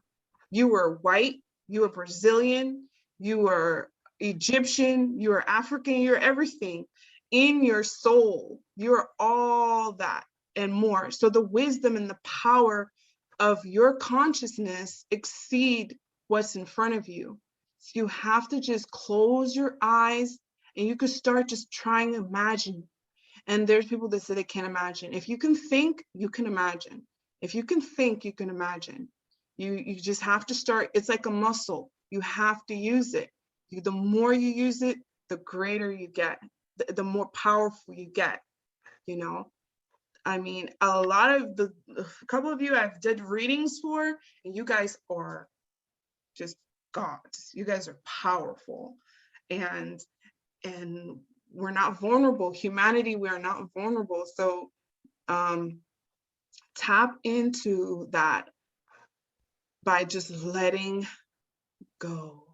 You were white, you were Brazilian, you were Egyptian, you were African, you're everything. In your soul, you're all that and more. So the wisdom and the power of your consciousness exceed what's in front of you. So you have to just close your eyes, and you could start just trying to imagine. And there's people that say they can't imagine. If you can think, you can imagine. If you can think, you can imagine. You just have to start. It's like a muscle. You have to use it. The more you use it, the greater you get, the more powerful you get, you know? I mean, a couple of you I've did readings for, and you guys are just gods. You guys are powerful, and we're not vulnerable. Humanity, we are not vulnerable. So tap into that by just letting go.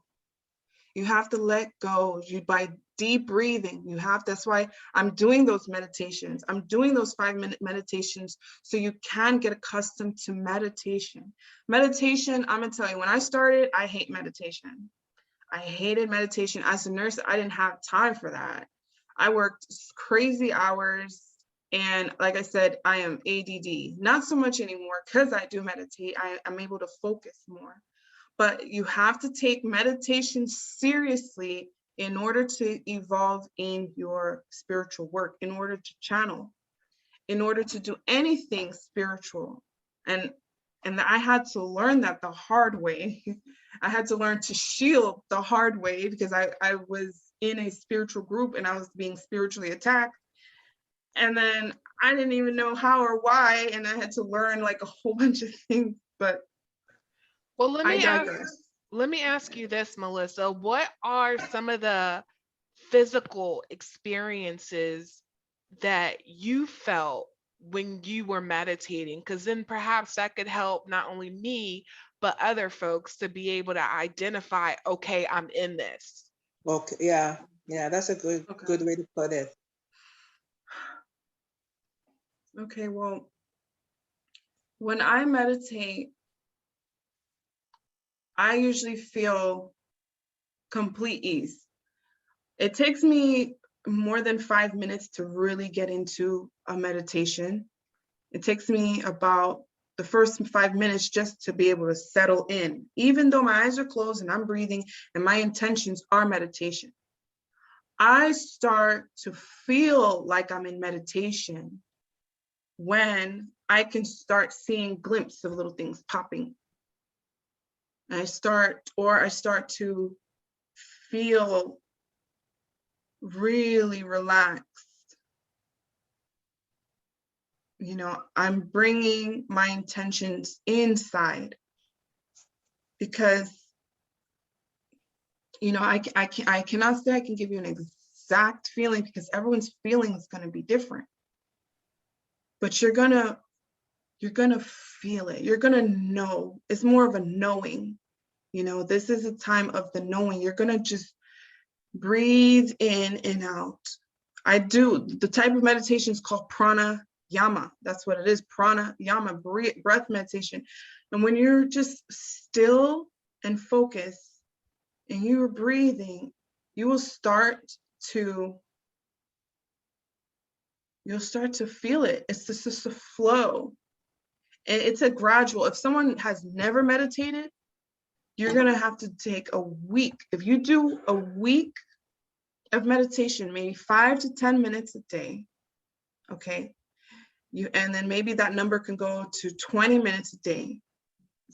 You have to let go. By deep breathing, that's why I'm doing those meditations. I'm doing those 5-minute meditations so you can get accustomed to meditation. Meditation, I'm gonna tell you, when I started, I hate meditation. I hated meditation. As a nurse, I didn't have time for that. I worked crazy hours. And like I said, I am ADD. Not so much anymore because I do meditate. I'm able to focus more. But you have to take meditation seriously in order to evolve in your spiritual work, in order to channel, in order to do anything spiritual. And I had to learn that the hard way. I had to learn to shield the hard way, because I was in a spiritual group and I was being spiritually attacked. And then I didn't even know how or why, and I had to learn like a whole bunch of things, but Well, I digress. let me ask you this, Melissa. What are some of the physical experiences that you felt when you were meditating? Because then perhaps that could help not only me, but other folks to be able to identify, okay, I'm in this. Okay, yeah, that's a good way to put it. Okay, well, when I meditate, I usually feel complete ease. It takes me more than 5 minutes to really get into a meditation. It takes me about the first 5 minutes just to be able to settle in, even though my eyes are closed and I'm breathing and my intentions are meditation. I start to feel like I'm in meditation when I can start seeing glimpses of little things popping. I start to feel really relaxed. You know, I'm bringing my intentions inside because, you know, I cannot say I can give you an exact feeling because everyone's feeling is going to be different. But you're gonna feel it. You're gonna know. It's more of a knowing. You know, this is a time of the knowing. You're gonna just breathe in and out. I do the type of meditation is called Pranayama. That's what it is. Pranayama, breath meditation. And when you're just still and focused and you're breathing, you'll start to feel it. It's just a flow. And it's a gradual. If someone has never meditated, you're going to have to take a week. If you do a week of meditation, maybe 5 to 10 minutes a day, okay? And then maybe that number can go to 20 minutes a day.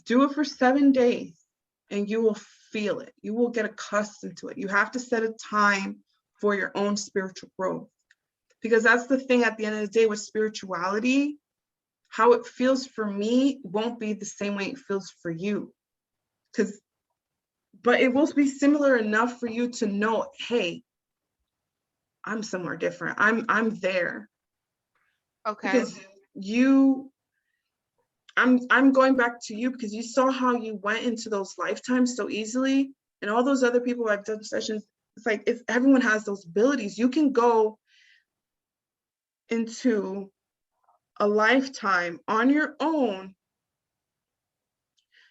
Do it for 7 days and you will feel it. You will get accustomed to it. You have to set a time for your own spiritual growth. Because that's the thing at the end of the day with spirituality, how it feels for me won't be the same way it feels for you. But it will be similar enough for you to know, hey, I'm somewhere different. I'm there. Okay. Because I'm going back to you because you saw how you went into those lifetimes so easily, and all those other people I've done sessions, it's like everyone has those abilities. You can go into a lifetime on your own.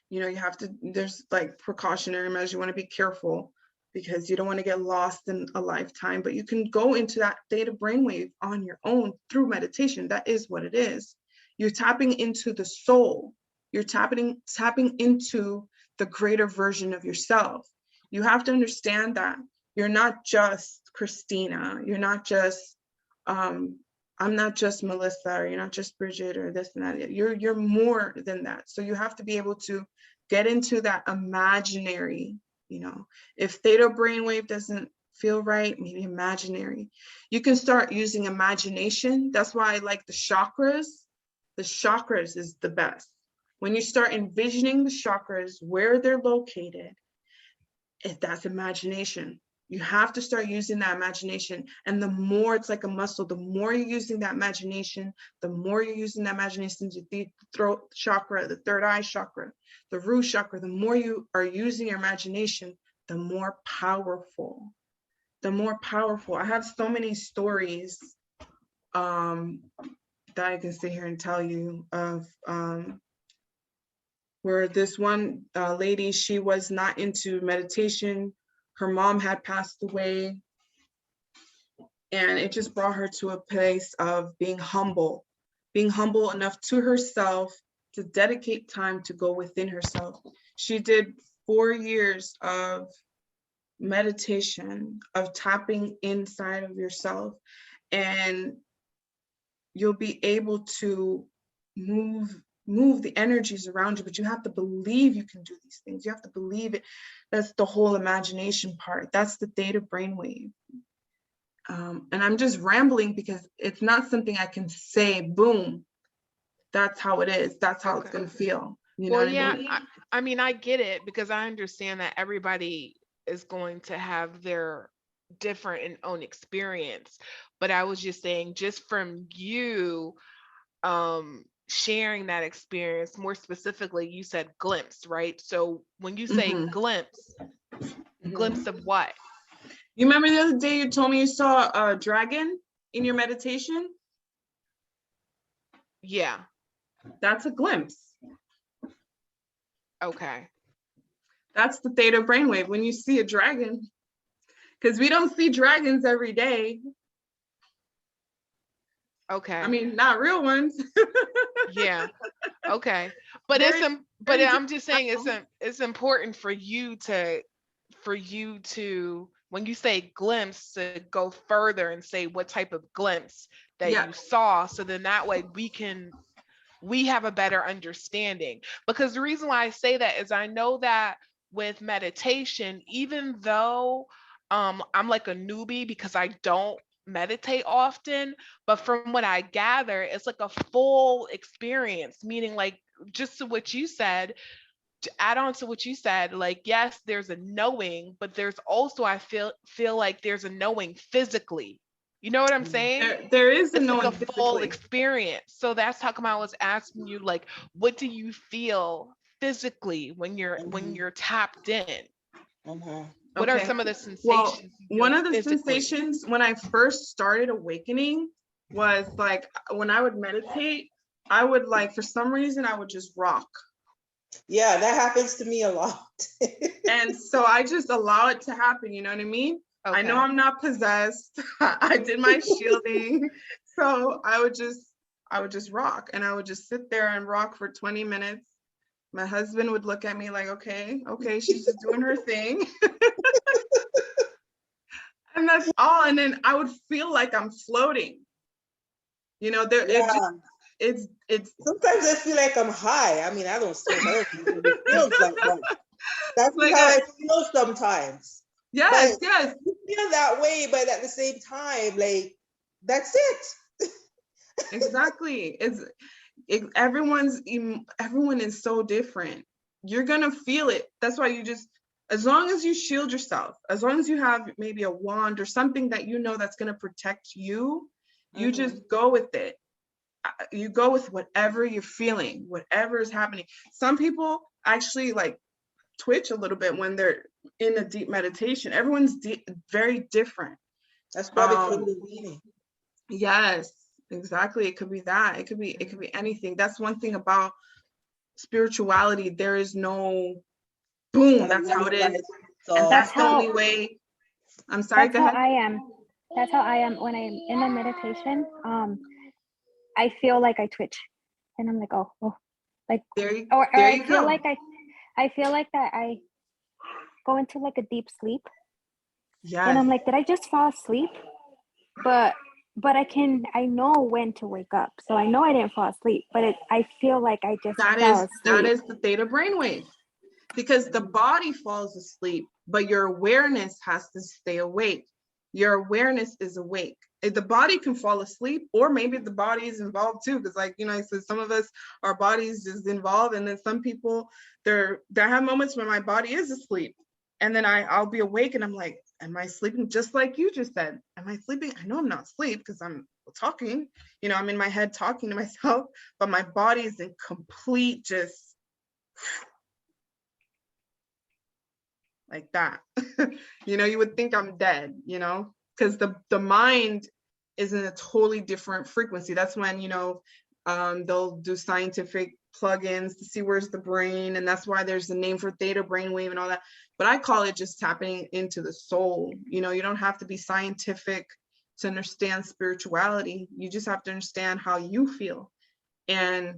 You know, you have to, there's like precautionary measures. You want to be careful because you don't want to get lost in a lifetime, but you can go into that theta brainwave on your own through meditation. That is what it is. You're tapping into the soul. You're tapping into the greater version of yourself. You have to understand that you're not just Christina. You're not just, I'm not just Melissa, or you're not just Bridget or this and that. You're more than that. So you have to be able to get into that imaginary, you know, if theta brainwave doesn't feel right, maybe imaginary. You can start using imagination. That's why I like the chakras. The chakras is the best. When you start envisioning the chakras, where they're located, that's imagination. You have to start using that imagination. And the more, it's like a muscle, the more you're using that imagination, the more you're using that imagination to the throat chakra, the third eye chakra, the root chakra, the more you are using your imagination, the more powerful. The more powerful. I have so many stories that I can sit here and tell you of where this one lady, she was not into meditation. Her mom had passed away, and it just brought her to a place of being humble enough to herself to dedicate time to go within herself. She did 4 years of meditation, of tapping inside of yourself, and you'll be able to move the energies around you, but you have to believe you can do these things. You have to believe it. That's the whole imagination part. That's the theta brainwave. And I'm just rambling because it's not something I can say, boom, that's how it is. That's how it's going to feel. You know Well, what yeah, I mean? I mean, I get it because I understand that everybody is going to have their different and own experience. But I was just saying, just from you sharing that experience, more specifically, you said glimpse, right? So when you say Mhm. glimpse, glimpse of what? You remember the other day you told me you saw a dragon in your meditation? Yeah. That's a glimpse. Okay. That's the theta brainwave when you see a dragon. Because we don't see dragons every day. Okay. I mean, not real ones. Yeah. Okay. But Very- but very I'm just saying it's important for you to when you say glimpse to go further and say what type of glimpse that Yeah. you saw, so then that way we have a better understanding. Because the reason why I say that is I know that with meditation, even though I'm like a newbie because I don't meditate often, but from what I gather, it's like a full experience, meaning like just to what you said, to add on to what you said, like yes, there's a knowing, but there's also I feel like there's a knowing physically. You know what I'm saying? There is a It's like knowing a full physically. experience. So that's how come I was asking you, like, what do you feel physically when you're tapped in? What are Okay. some of the Well, sensations you one feel of the physically? sensations when I first started awakening was like when I would meditate, I would like, for some reason, I would just rock. Yeah, that happens to me a lot. And so I just allow it to happen. You know what I mean? I know Okay. I'm not possessed. I did my shielding. So I would just rock, and I would just sit there and rock for 20 minutes. My husband would look at me like, okay, she's just doing her thing. And that's all. And then I would feel like I'm floating. You know, there Yeah. it's Sometimes I feel like I'm high. I mean, I don't smoke. I don't think it feels like that. That's like how I feel sometimes. yes, But yes. you feel that way, but at the same time, like, that's it. Exactly. Everyone is so different. You're gonna feel it. That's why you just, as long as you shield yourself, as long as you have maybe a wand or something that you know that's gonna protect you, you just go with it. You go with whatever you're feeling, whatever is happening. Some people actually like twitch a little bit when they're in a deep meditation. Everyone's very different. That's probably Kundalini. Yes, exactly. It could be that. It could be anything. That's one thing about spirituality. There is no boom. That's how it is, and that's the only way. I'm sorry. That's Go ahead. how I am. That's how I am when I'm in a meditation. I feel like I twitch, and I'm like, oh, like, or I feel like I feel like that I go into like a deep sleep. Yes. And I'm like, did I just fall asleep? But I know when to wake up. So I know I didn't fall asleep, but I feel like I just fell asleep. That is the theta brainwave, because the body falls asleep, but your awareness has to stay awake. Your awareness is awake. The body can fall asleep, or maybe the body is involved too, because like, you know, I said, some of us, our bodies is involved, and then some people, there have moments when my body is asleep, and then I'll be awake, and I'm like, am I sleeping? Just like you just said, am I sleeping? I know I'm not asleep because I'm talking, you know, I'm in my head talking to myself, but my body is in complete just like that. You know, you would think I'm dead, you know, because the mind is in a totally different frequency. That's when, you know, they'll do scientific plugins to see where's the brain, and that's why there's a name for theta brainwave and all that. But I call it just tapping into the soul. You know, you don't have to be scientific to understand spirituality. You just have to understand how you feel. And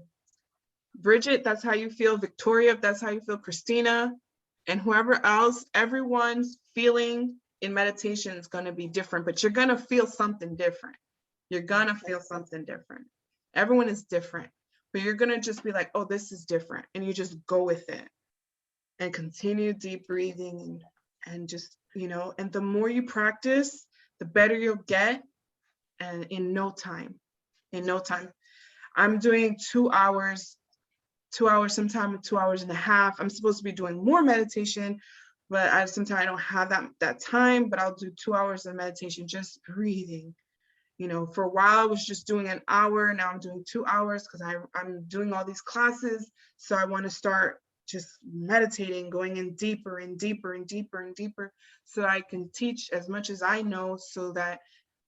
Bridget, that's how you feel. Victoria, that's how you feel. Christina, and whoever else, everyone's feeling in meditation is going to be different, but you're going to feel something different. You're going to feel something different. Everyone is different, but you're going to just be like, oh, this is different. And you just go with it and continue deep breathing and just, you know, and the more you practice, the better you'll get, and in no time. I'm doing 2 hours, sometime 2 hours and a half. I'm supposed to be doing more meditation, but sometimes I don't have that time, but I'll do 2 hours of meditation, just breathing. You know, for a while I was just doing an hour. Now I'm doing 2 hours because I'm doing all these classes. So I want to start just meditating, going in deeper and deeper and deeper and deeper, so I can teach as much as I know, so that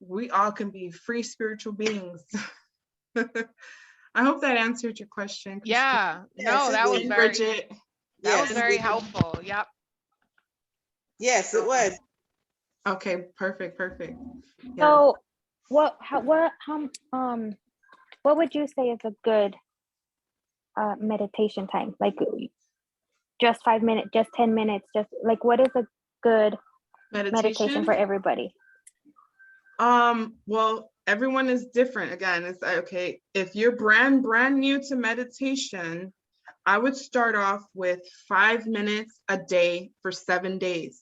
we all can be free spiritual beings. I hope that answered your question. Yeah, Yes, no, that was very, Bridget. that was Yes. very helpful. Yep. Yes, it was. Okay, perfect. Yeah. So what would you say is a good meditation time? Like just 5 minutes, just 10 minutes, just like, what is a good meditation for everybody? Well, everyone is different. Again, it's okay. If you're brand new to meditation, I would start off with 5 minutes a day for 7 days.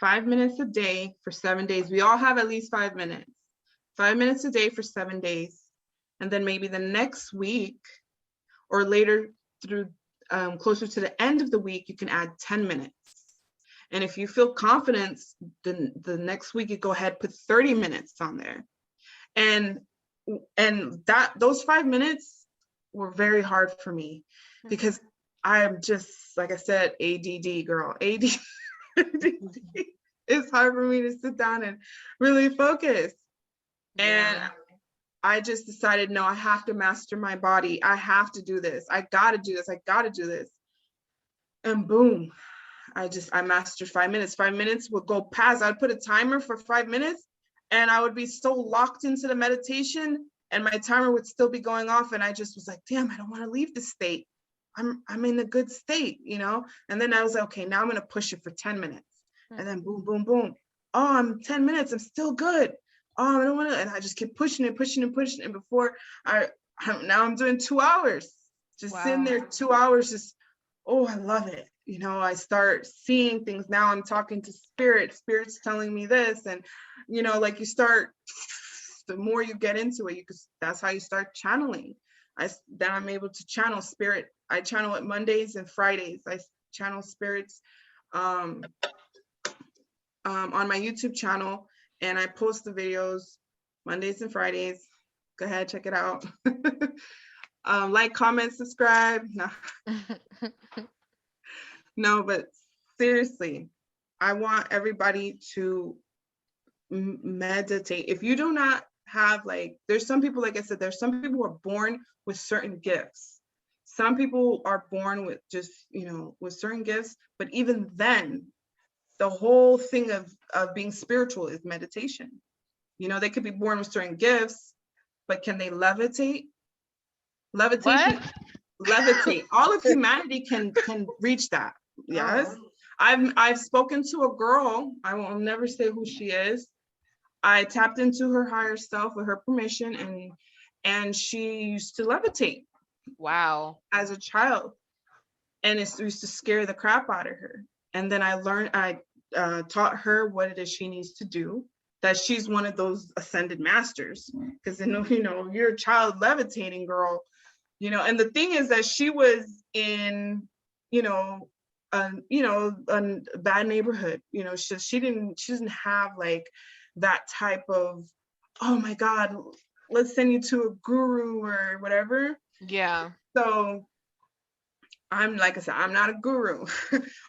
5 minutes a day for 7 days. We all have at least 5 minutes. 5 minutes a day for 7 days. And then maybe the next week or later through closer to the end of the week, you can add 10 minutes. And if you feel confidence, then the next week you go ahead, put 30 minutes on there. And those 5 minutes were very hard for me, because I am just, like I said, ADD girl. ADD. It's hard for me to sit down and really focus. And I just decided, no, I have to master my body. I have to do this. I got to do this. I got to do this. And boom, I mastered 5 minutes. 5 minutes would go past. I'd put a timer for 5 minutes, and I would be so locked into the meditation, and my timer would still be going off. And I just was like, damn, I don't want to leave this state. I'm in a good state, you know? And then I was like, okay, now I'm going to push it for 10 minutes. And then boom, boom, boom. Oh, I'm 10 minutes. I'm still good. Oh, I don't want to. And I just keep pushing it. And before now I'm doing 2 hours, just sitting there 2 hours. Just, oh, I love it. You know, I start seeing things. Now I'm talking to spirit's telling me this. And, you know, like, you start, the more you get into it, that's how you start channeling. Then I'm able to channel spirit. I channel it Mondays and Fridays. I channel spirits on my YouTube channel, and I post the videos Mondays and Fridays. Go ahead, check it out. Like, comment, subscribe. No, but seriously, I want everybody to meditate. If you do not have, like, there's some people, like I said, there's some people who are born with certain gifts. Some people are born with just, you know, with certain gifts, but even then, the whole thing of being spiritual is meditation. You know, they could be born with certain gifts, but can they levitate? Levitation, levitate. All of humanity can reach that. Yes. I've spoken to a girl, I will never say who she is. I tapped into her higher self with her permission, and she used to levitate. Wow. As a child. And it used to scare the crap out of her. And then I taught her what it is she needs to do, that she's one of those ascended masters. Because, you know, you're a child levitating, girl. You know, and the thing is that she was in, a bad neighborhood. You know, she doesn't have like that type of, oh my God, let's send you to a guru or whatever. Yeah. So like I said, I'm not a guru,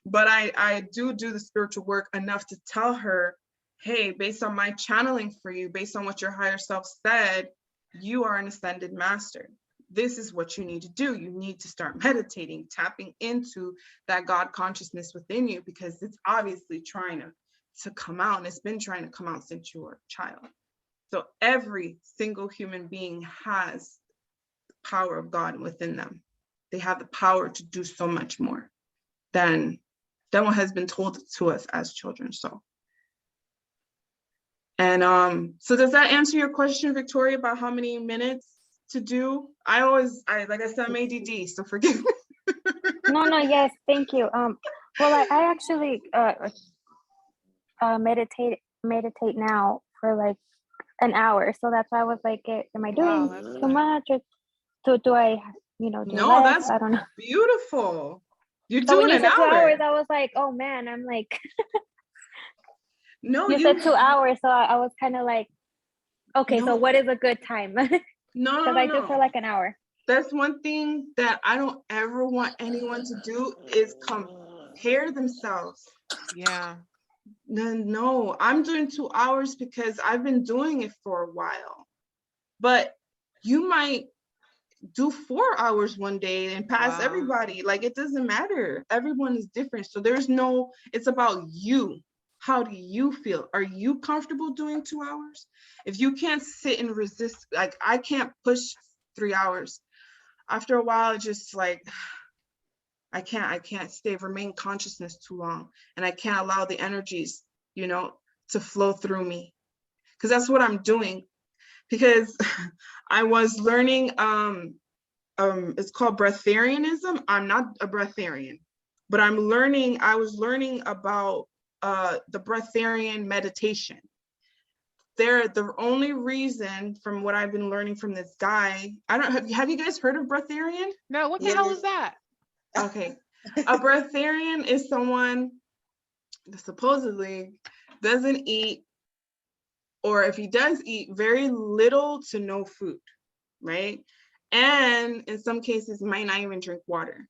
but I do the spiritual work enough to tell her, hey, based on my channeling for you, based on what your higher self said, you are an ascended master. This is what you need to do. You need to start meditating, tapping into that God consciousness within you, because it's obviously trying to come out, and it's been trying to come out since you were a child. So every single human being has the power of God within them. They have the power to do so much more than what has been told to us as children. So, and so does that answer your question, Victoria, about how many minutes to do? Like I said, I'm ADD, so forgive me. No, yes, thank you. Well, I actually meditate meditate now for like an hour. So that's why I was like, am I doing too much, or do I, do No, less? that's I don't know. beautiful. You're So when doing you an said 2 hour. hours, I was like, oh man, I'm like, no, you said 2 hours, so I was kind of like, okay, so what is a good time? No, Because I do for like an hour. That's one thing that I don't ever want anyone to do is compare themselves. Yeah. No, I'm doing 2 hours because I've been doing it for a while. But you might do 4 hours one day and pass everybody. Like, it doesn't matter. Everyone is different. So it's about you. How do you feel? Are you comfortable doing 2 hours? If you can't sit and resist, like I can't push 3 hours. After a while, it's just like, I can't remain consciousness too long. And I can't allow the energies, to flow through me. Because that's what I'm doing. Because I was learning, it's called breatharianism. I'm not a breatharian, but I was learning about the breatharian meditation. The only reason, from what I've been learning from this guy, have you guys heard of breatharian? No, what the hell is that? Okay. A breatharian is someone that supposedly doesn't eat, or if he does eat, very little to no food, right? And in some cases might not even drink water.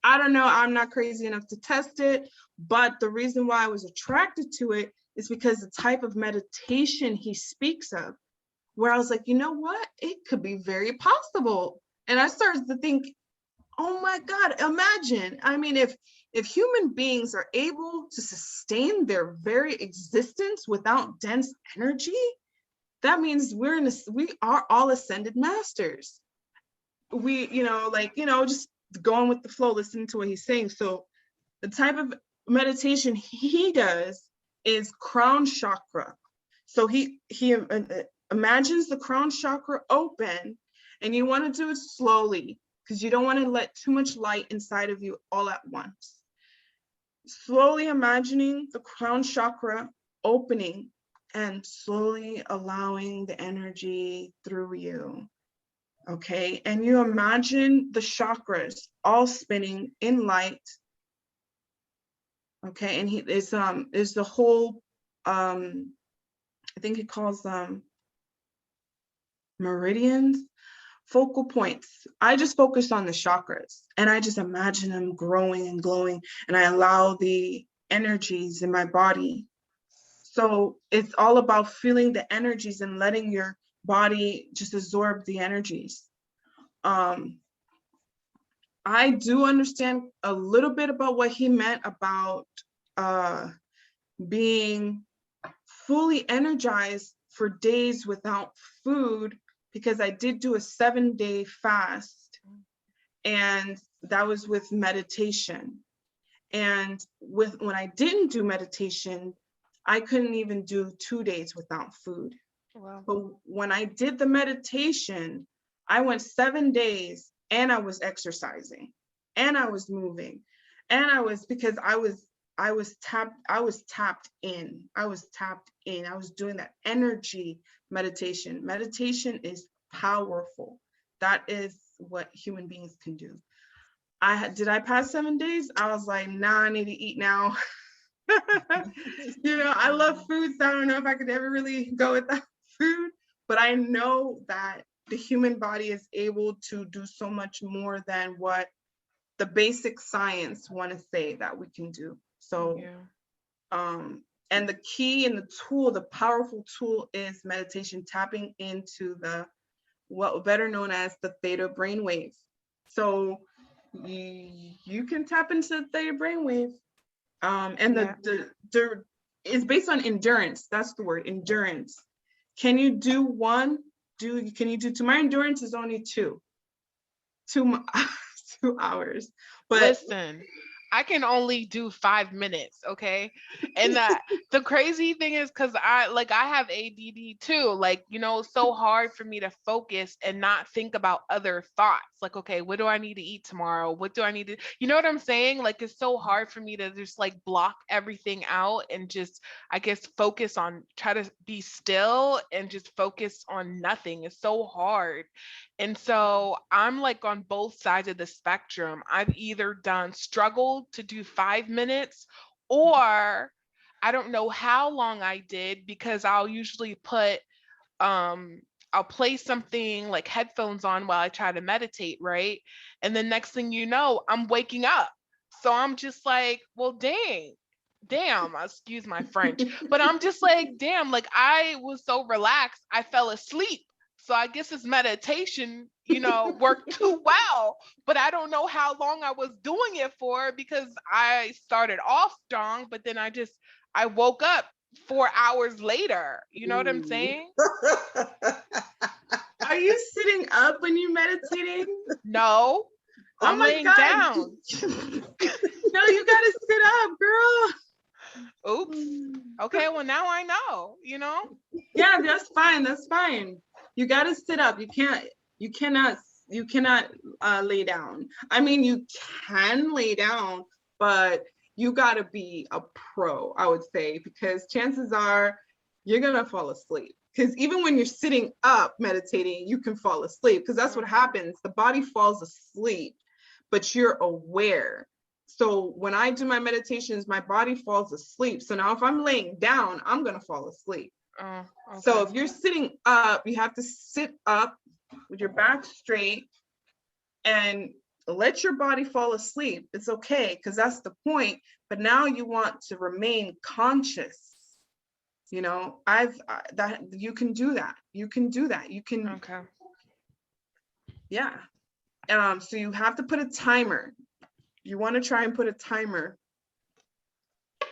I don't know, I'm not crazy enough to test it, but the reason why I was attracted to it is because the type of meditation he speaks of, where I was like, you know what, it could be very possible. And I started to think, oh my God, imagine, I mean, if human beings are able to sustain their very existence without dense energy, that means we are all ascended masters. We, just going with the flow, listening to what he's saying. So the type of meditation he does is crown chakra. So he imagines the crown chakra open, and you want to do it slowly because you don't want to let too much light inside of you all at once. Slowly imagining the crown chakra opening and slowly allowing the energy through you. Okay, and you imagine the chakras all spinning in light. Okay, and is the whole I think he calls them meridians, focal points. I just focus on the chakras and I just imagine them growing and glowing, and I allow the energies in my body. So it's all about feeling the energies and letting your body just absorb the energies. I do understand a little bit about what he meant about being fully energized for days without food, because I did do a 7-day fast, and that was with meditation. And when I didn't do meditation, I couldn't even do 2 days without food. Wow. But when I did the meditation, I went 7 days and I was exercising and I was moving, and because I was tapped in. I was doing that energy meditation. Meditation is powerful. That is what human beings can do. Did I pass 7 days? I was like, nah, I need to eat now. I love food, so I don't know if I could ever really go without food, but I know that the human body is able to do so much more than what the basic science want to say that we can do. So, and the key and the tool, the powerful tool, is meditation, tapping into what better known as the theta brainwave. So you can tap into the theta brainwave, and the it's based on endurance. That's the word, endurance. Can you do one? Can you do two? My endurance is only 2 hours. But listen, I can only do 5 minutes, okay? And the crazy thing is because I have ADD too. Like, you know, it's so hard for me to focus and not think about other thoughts. Like, okay, what do I need to eat tomorrow? What do I need to, you know what I'm saying? Like, it's so hard for me to just like block everything out and just, I guess, focus on, try to be still and just focus on nothing. It's so hard. And so I'm like on both sides of the spectrum. I've either struggled to do 5 minutes, or I don't know how long I did, because I'll usually put, I'll play something like headphones on while I try to meditate, right? And the next thing you know, I'm waking up. So I'm just like, well, damn, excuse my French, but I'm just like, damn, like I was so relaxed, I fell asleep. So I guess this meditation, you know, worked too well, but I don't know how long I was doing it for, because I started off strong, but then I woke up 4 hours later. You know what I'm saying? Are you sitting up when you're meditating? No, I'm laying down. No, you gotta sit up, girl. Oops. Okay, well now I know, you know? Yeah, that's fine. That's fine. You gotta sit up. You cannot lay down. I mean, you can lay down, but you gotta be a pro, I would say, because chances are you're gonna fall asleep. Because even when you're sitting up meditating, you can fall asleep, because that's what happens. The body falls asleep, but you're aware. So when I do my meditations, my body falls asleep. So now if I'm laying down, I'm going to fall asleep. Okay. So if you're sitting up, you have to sit up with your back straight and let your body fall asleep. It's okay, because that's the point. But now you want to remain conscious. You know, that you can do that. You can do that. You can. Okay. Yeah. So you have to put a timer. You want to try and put a timer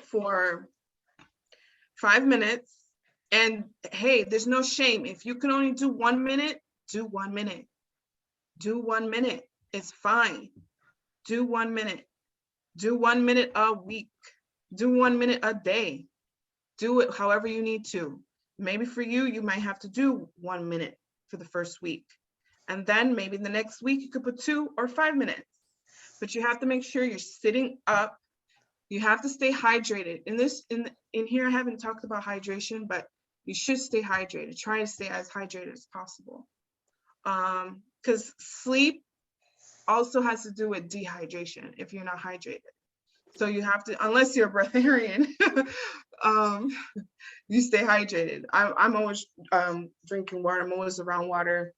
for 5 minutes. And hey, there's no shame. If you can only do 1 minute, do 1 minute. Do 1 minute. It's fine. Do 1 minute. Do 1 minute a week. Do 1 minute a day. Do it however you need to. Maybe for you, you might have to do 1 minute for the first week. And then maybe the next week you could put 2 or 5 minutes. But you have to make sure you're sitting up. You have to stay hydrated. In here, I haven't talked about hydration, but you should stay hydrated. Try to stay as hydrated as possible. Because sleep also has to do with dehydration if you're not hydrated. So you have to, unless you're a breatharian, you stay hydrated. I'm always drinking water. I'm always around water.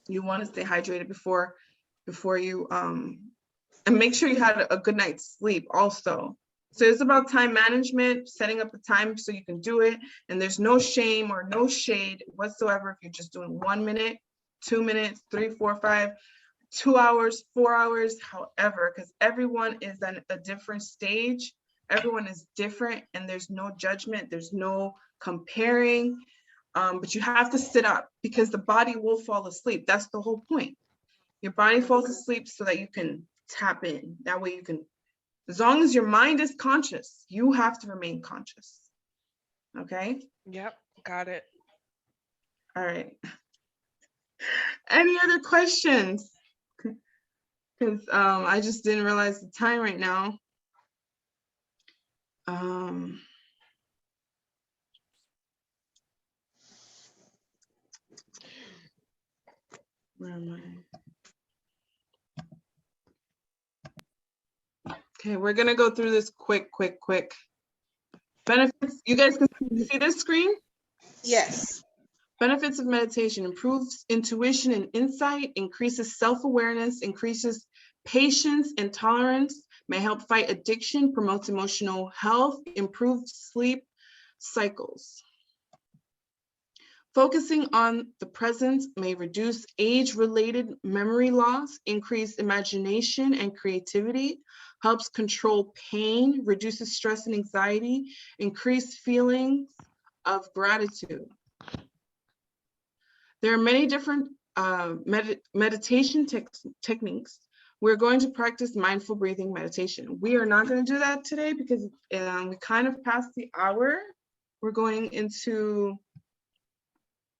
You want to stay hydrated before you and make sure you had a good night's sleep also. So it's about time management, setting up a time so you can do it. And there's no shame or no shade whatsoever if you're just doing 1 minute, 2 minutes, 3, 4, 5, 2 hours, 4 hours, however, because everyone is at a different stage. Everyone is different, and there's no judgment. There's no comparing. But you have to sit up because the body will fall asleep. That's the whole point. Your body falls asleep so that you can tap in. That way you can, as long as your mind is conscious, you have to remain conscious. Okay? Yep, got it. All right. Any other questions? Because I just didn't realize the time right now. Where am I? Okay, we're gonna go through this quick. Benefits, you guys can see this screen? Yes. Benefits of meditation: improves intuition and insight, increases self-awareness, increases patience and tolerance, may help fight addiction, promotes emotional health, improves sleep cycles. Focusing on the present may reduce age-related memory loss, increase imagination and creativity, helps control pain, reduces stress and anxiety, increase feelings of gratitude. There are many different meditation techniques, we're going to practice mindful breathing meditation. We are not going to do that today because we kind of passed the hour. We're going into,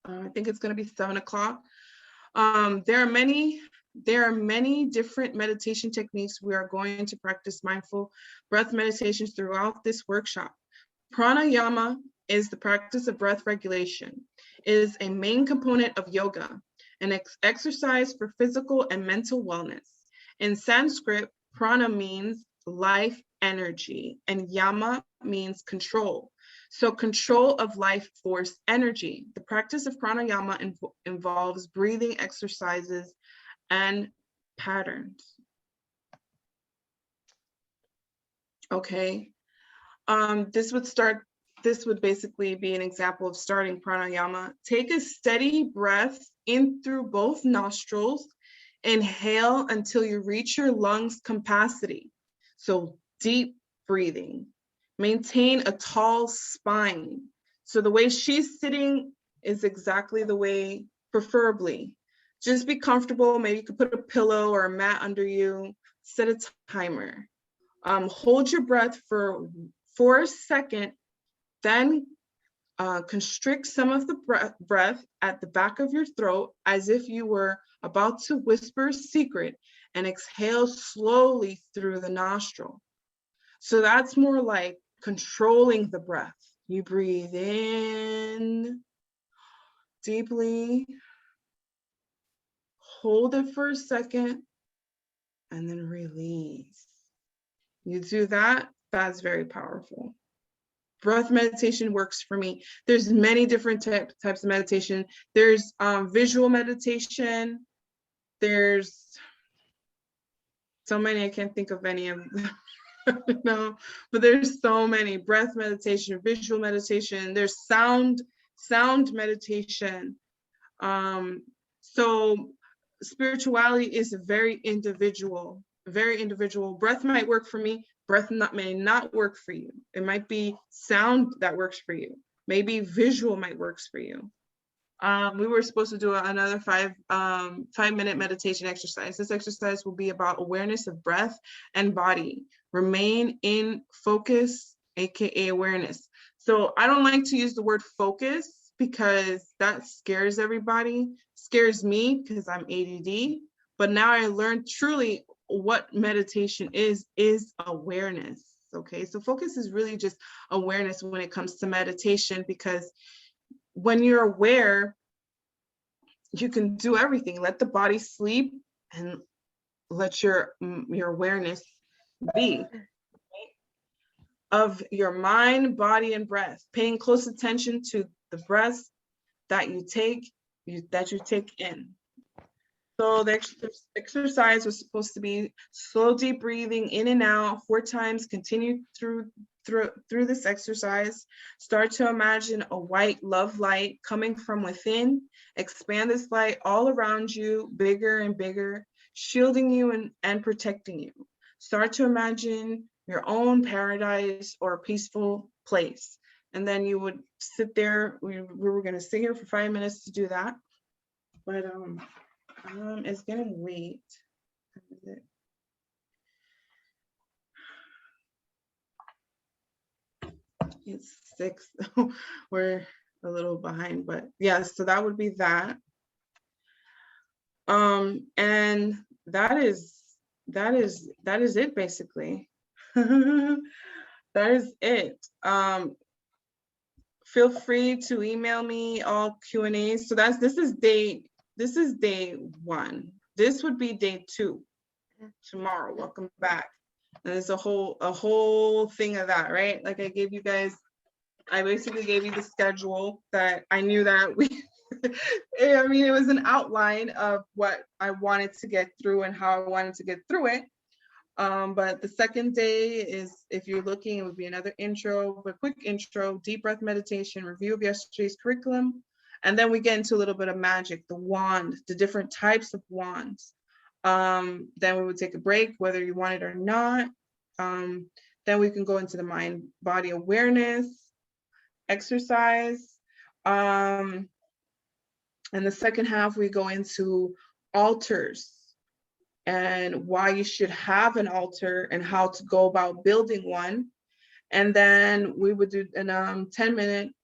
I think it's going to be 7 o'clock. There are many different meditation techniques. We are going to practice mindful breath meditations throughout this workshop. Pranayama is the practice of breath regulation. It is a main component of yoga, an exercise for physical and mental wellness. In Sanskrit, prana means life energy, and yama means control. So control of life force energy. The practice of pranayama involves breathing exercises and patterns. Okay. This would basically be an example of starting pranayama. Take a steady breath in through both nostrils. Inhale until you reach your lungs capacity. So deep breathing. Maintain a tall spine. So the way she's sitting is exactly the way, preferably. Just be comfortable. Maybe you could put a pillow or a mat under you. Set a timer. Hold your breath for 4 seconds, then constrict some of the breath at the back of your throat as if you were about to whisper a secret, and exhale slowly through the nostril. So that's more like controlling the breath. You breathe in deeply, hold it for a second, and then release. You do that, that's very powerful. Breath meditation works for me. There's many different types of meditation. There's visual meditation. There's so many, I can't think of any of them. No, but there's so many. Breath meditation, visual meditation. There's sound meditation. So spirituality is very individual. Breath might work for me. Breath may not work for you. It might be sound that works for you. Maybe visual might work for you. We were supposed to do another 5-minute meditation exercise. This exercise will be about awareness of breath and body. Remain in focus, aka awareness. So I don't like to use the word focus because that scares everybody. Scares me because I'm ADD. But now I learned truly what meditation is awareness. Okay, so focus is really just awareness when it comes to meditation, because when you're aware, you can do everything. Let the body sleep and let your awareness be of your mind, body, and breath. Paying close attention to the breath that you take in. So the exercise was supposed to be slow, deep breathing in and out 4 times. Continue through this exercise. Start to imagine a white love light coming from within. Expand this light all around you, bigger and bigger, shielding you and protecting you. Start to imagine your own paradise or a peaceful place. And then you would sit there. We were going to sit here for 5 minutes to do that. But it's getting late. It's 6. We're a little behind, but yeah, so that would be that. And that is it basically. That is it. Feel free to email me all Q&As. So this is day 1. This would be day 2 tomorrow. Welcome back. And there's a whole thing of that, right? Like I basically gave you the schedule that I knew that I mean, it was an outline of what I wanted to get through and how I wanted to get through it. But the second day is, if you're looking, it would be another intro, a quick intro, deep breath meditation, review of yesterday's curriculum. And then we get into a little bit of magic, the wand, the different types of wands. Then we would take a break, whether you want it or not. Then we can go into the mind body awareness exercise. And the second half, we go into altars and why you should have an altar and how to go about building one. And then we would do an 10-minute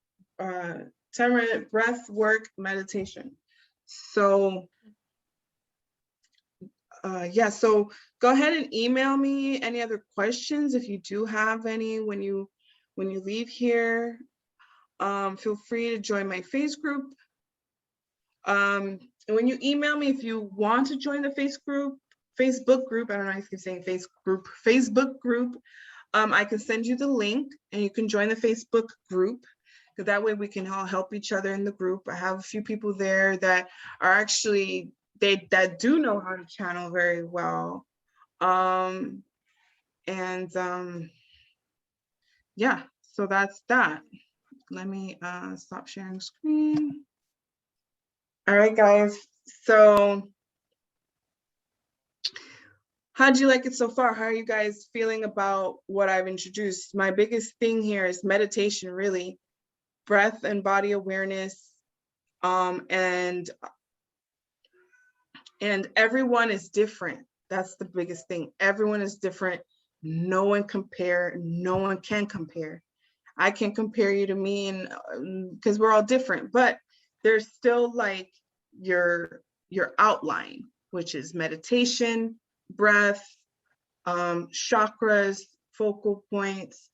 breath work meditation. So yeah, so go ahead and email me any other questions if you do have any when you leave here. Feel free to join my Facebook group. And when you email me, if you want to join the Facebook group, I don't know if you're saying Facebook group, I can send you the link and you can join the Facebook group, because that way we can all help each other in the group. I have a few people there that are actually, that do know how to channel very well. Yeah, so that's that. Let me stop sharing screen. All right, guys. So how'd you like it so far? How are you guys feeling about what I've introduced? My biggest thing here is meditation, really. Breath and body awareness. And everyone is different. That's the biggest thing. Everyone is different. No one can compare. I can compare you to me, and because we're all different, but there's still like your outline, which is meditation, breath, chakras, focal points.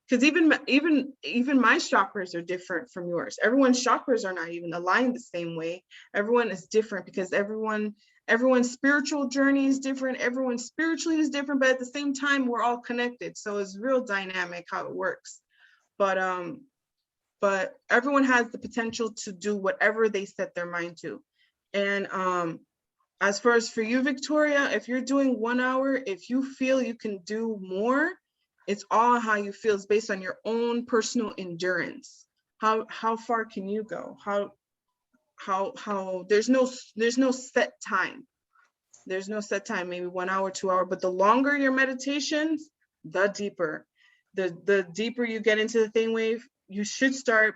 Because even my chakras are different from yours. Everyone's chakras are not even aligned the same way. Everyone is different because everyone's spiritual journey is different. Everyone spiritually is different, but at the same time, we're all connected. So it's real dynamic how it works. But everyone has the potential to do whatever they set their mind to. And as far as for you, Victoria, if you're doing 1 hour, if you feel you can do more, it's all how you feel. It's based on your own personal endurance. How far can you go? How there's no set time. There's no set time, maybe 1 hour, 2 hours, but the longer your meditations, the deeper. The deeper you get into the thing wave, you should start.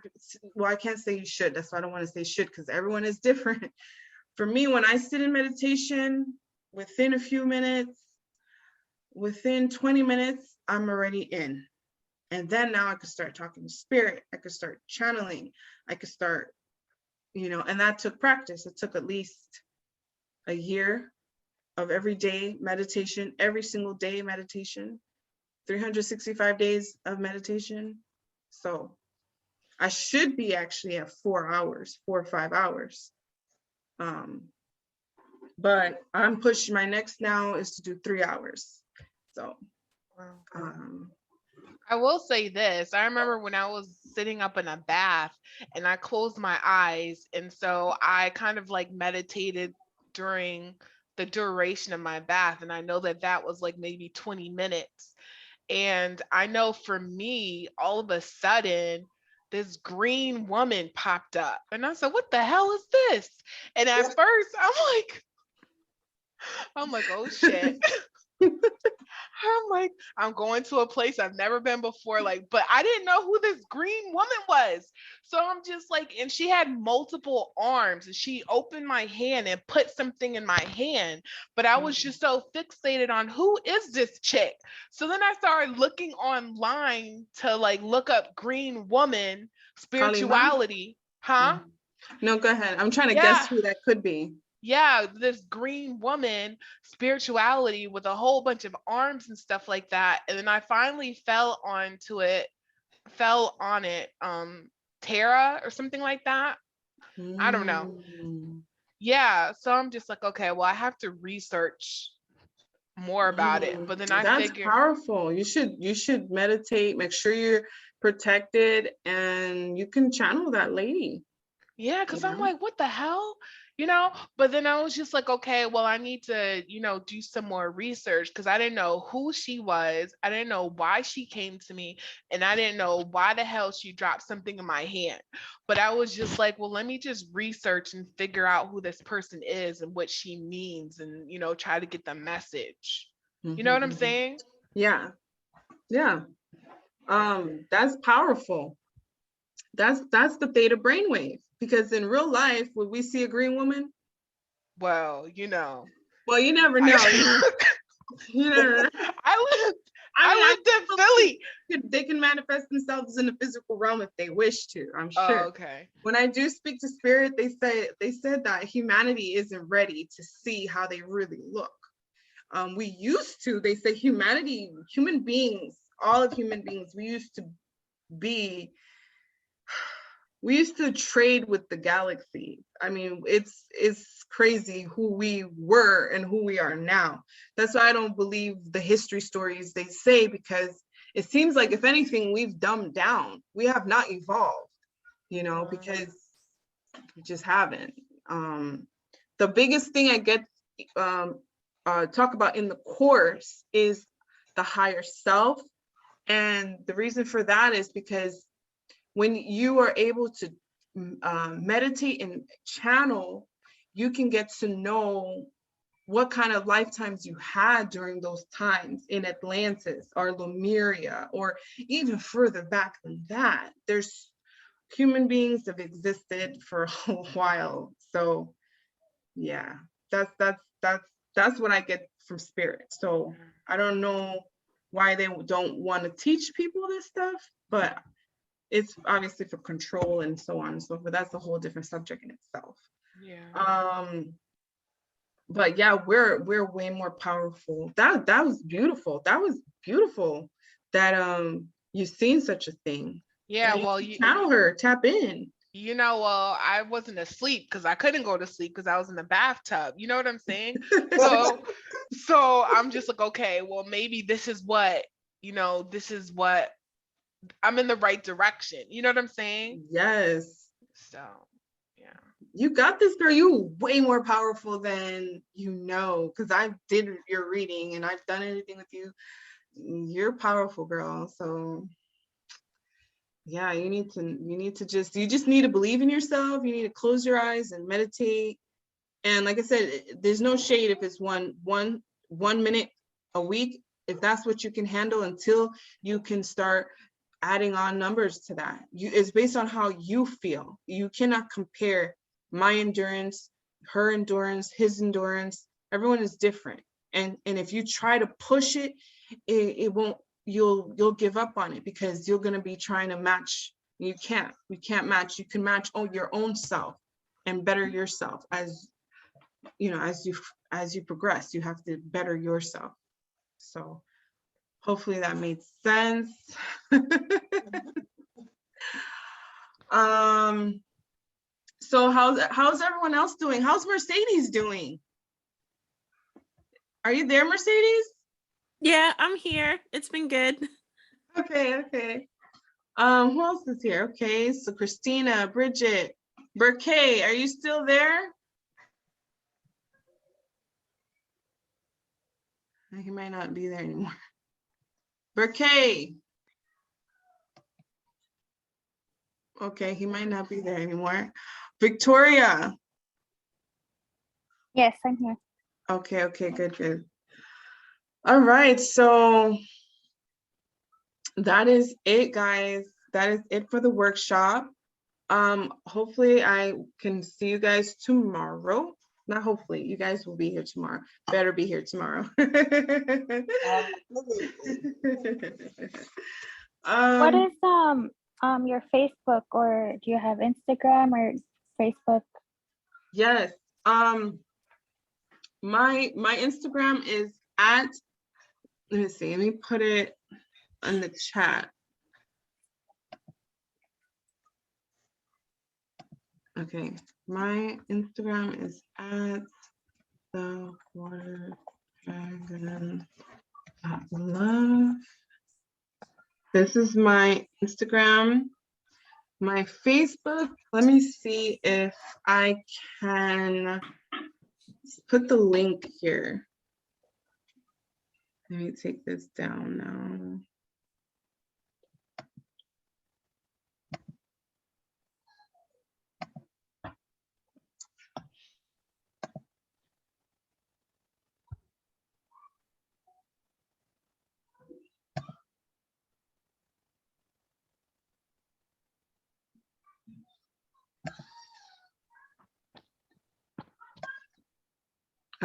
Well, I can't say you should. That's why I don't want to say should, because everyone is different. For me, when I sit in meditation, within a few minutes, within 20 minutes, I'm already in. And then now I could start talking to spirit. I could start channeling. I could start, and that took practice. It took at least a year of everyday meditation, every single day meditation, 365 days of meditation. So I should be actually at 4 or 5 hours. But I'm pushing, my next now is to do 3 hours. So I will say this. I remember when I was sitting up in a bath and I closed my eyes. And so I kind of like meditated during the duration of my bath. And I know that was like maybe 20 minutes. And I know for me, all of a sudden, this green woman popped up. And I said, what the hell is this? And at first I'm like, oh shit. I'm like, I'm going to a place I've never been before, but I didn't know who this green woman was. So I'm just like, and she had multiple arms and she opened my hand and put something in my hand, but I was just so fixated on who is this chick? So then I started looking online to look up green woman spirituality. Huh? No, go ahead. I'm trying to guess who that could be. Yeah, this green woman spirituality with a whole bunch of arms and stuff like that. And then I finally fell on it, Terra or something like that. I don't know. Yeah, so I'm just like, okay, well, I have to research more about it. But then that's powerful. You should meditate, make sure you're protected, and you can channel that lady. Yeah, because I'm like, what the hell? But then I was just like, okay, well, I need to, do some more research because I didn't know who she was. I didn't know why she came to me, and I didn't know why the hell she dropped something in my hand. But I was just like, well, let me just research and figure out who this person is and what she means and, try to get the message. You know what I'm saying? Yeah. Yeah. That's powerful. That's the theta brainwave. Because in real life, would we see a green woman? Well, Well, you never know. You never know. I lived in Philly. They can manifest themselves in the physical realm if they wish to, I'm sure. Oh, okay. When I do speak to spirit, they said that humanity isn't ready to see how they really look. We used to, they say humanity, human beings, all of human beings, we used to trade with the galaxy. I mean, it's crazy who we were and who we are now. That's why I don't believe the history stories they say, because it seems like, if anything, we've dumbed down. We have not evolved, because we just haven't. The biggest thing I get talk about in the course is the higher self. And the reason for that is because when you are able to meditate and channel, you can get to know what kind of lifetimes you had during those times in Atlantis or Lemuria, or even further back than that. There's human beings have existed for a while. So yeah, that's what I get from spirit. So I don't know why they don't want to teach people this stuff, but it's obviously for control and so on and so forth. That's a whole different subject in itself. Yeah. But yeah, we're way more powerful. That was beautiful. That was beautiful that you've seen such a thing. Yeah, well, you channel her, tap in. Well, I wasn't asleep because I couldn't go to sleep because I was in the bathtub. You know what I'm saying? So I'm just like, okay, well, maybe this is what I'm in the right direction. You know what I'm saying? Yes. So, yeah. You got this, girl. You way more powerful than because I did your reading and I've done anything with you. You're powerful, girl. So yeah, you just need to believe in yourself. You need to close your eyes and meditate. And like I said, there's no shade if it's one minute a week, if that's what you can handle, until you can start adding on numbers to that. It's based on how you feel. You cannot compare my endurance, her endurance, his endurance. Everyone is different. And if you try to push it, it won't, you'll give up on it, because you're going to be trying to match. You can't match. You can match your own self and better yourself. As you progress, you have to better yourself. So hopefully that made sense. So how's everyone else doing? How's Mercedes doing? Are you there, Mercedes? Yeah, I'm here. It's been good. Okay. Who else is here? Okay, so Christina, Bridget, Burkay, are you still there? He might not be there anymore. Burkay. Okay, he might not be there anymore. Victoria. Yes, I'm here. Okay, good. All right, so that is it, guys. That is it for the workshop. Hopefully I can see you guys tomorrow. Not hopefully, you guys will be here tomorrow. Better be here tomorrow. What is your Facebook, or do you have Instagram or Facebook? Yes. My Instagram is at, let me see, let me put it in the chat. Okay, my Instagram is at the water dragon love. This is my Instagram. My Facebook, let me see if I can put the link here. Let me take this down now.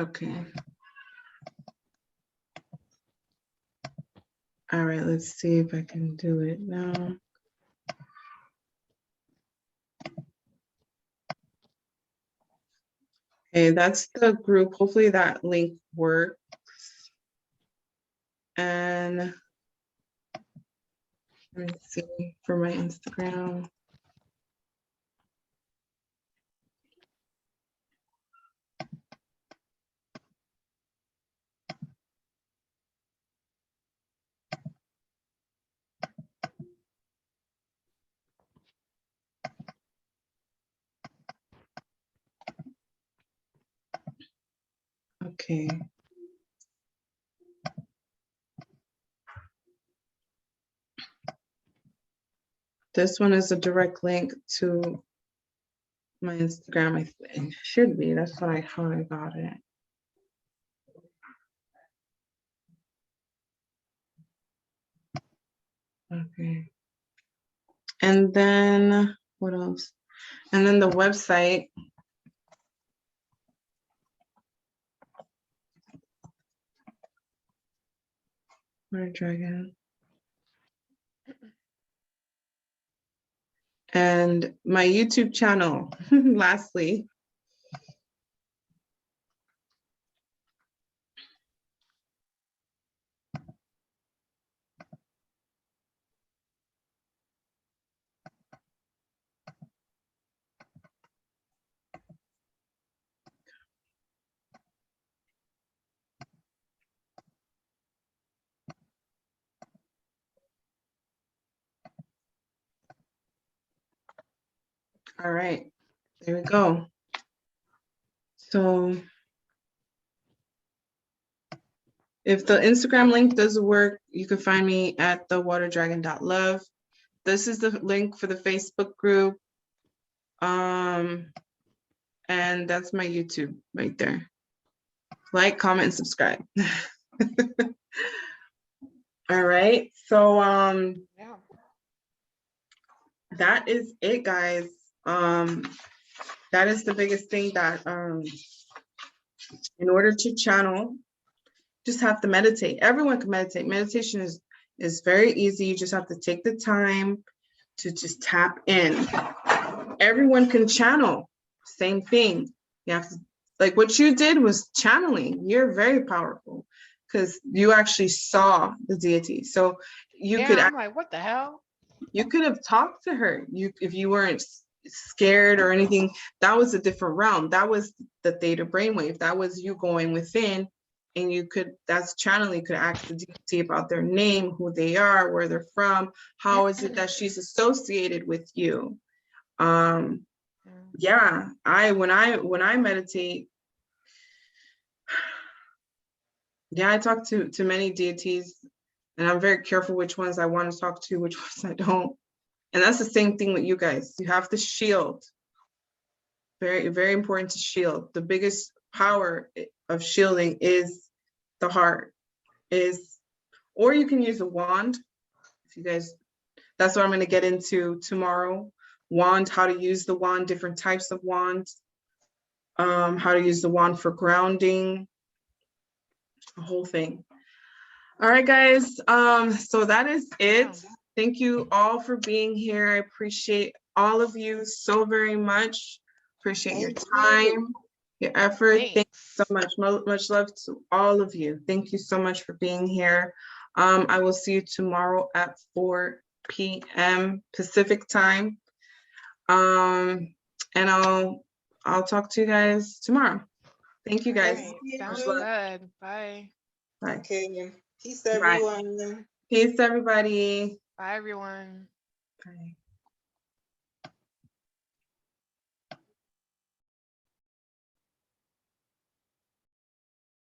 Okay. All right, let's see if I can do it now. Okay, that's the group. Hopefully that link works. And let me see for my Instagram. Okay. This one is a direct link to my Instagram. I think should be. That's what I how I got it. Okay. And then what else? And then the website. Water Dragon. And my YouTube channel, lastly. All right, there we go. So if the Instagram link doesn't work, you can find me at thewaterdragon.love. This is the link for the Facebook group. And that's my YouTube right there. Like, comment, and subscribe. All right, so Yeah. that is it, guys. That is the biggest thing that in order to channel, just have to meditate. Everyone can meditate. Meditation is very easy. You just have to take the time to just tap in. Everyone can channel. Same thing. You have to, like what you did was channeling. You're very powerful because you actually saw the deity. So you could. I'm like, what the hell? You could have talked to her. If you weren't scared or anything. That was a different realm. That was the theta brainwave. That was you going within, and you could. That's channeling. You could ask the deity about their name, who they are, where they're from. How is it that she's associated with you? Yeah, when I meditate, yeah, I talk to many deities, and I'm very careful which ones I want to talk to, which ones I don't. And that's the same thing with you guys. You have to shield. Very, very important to shield. The biggest power of shielding is the heart. Or you can use a wand. If you guys, that's what I'm going to get into tomorrow. Wand, how to use the wand, different types of wands. How to use the wand for grounding. The whole thing. All right, guys. So that is it. Thank you all for being here. I appreciate all of you so very much. Appreciate your time, your effort. Thank you so much. Much love to all of you. Thank you so much for being here. I will see you tomorrow at 4 p.m. Pacific time. And I'll talk to you guys tomorrow. Thank you, guys. Sounds good. Bye. Bye. Okay. Peace, everyone. Peace, everybody. Bye, everyone. Bye.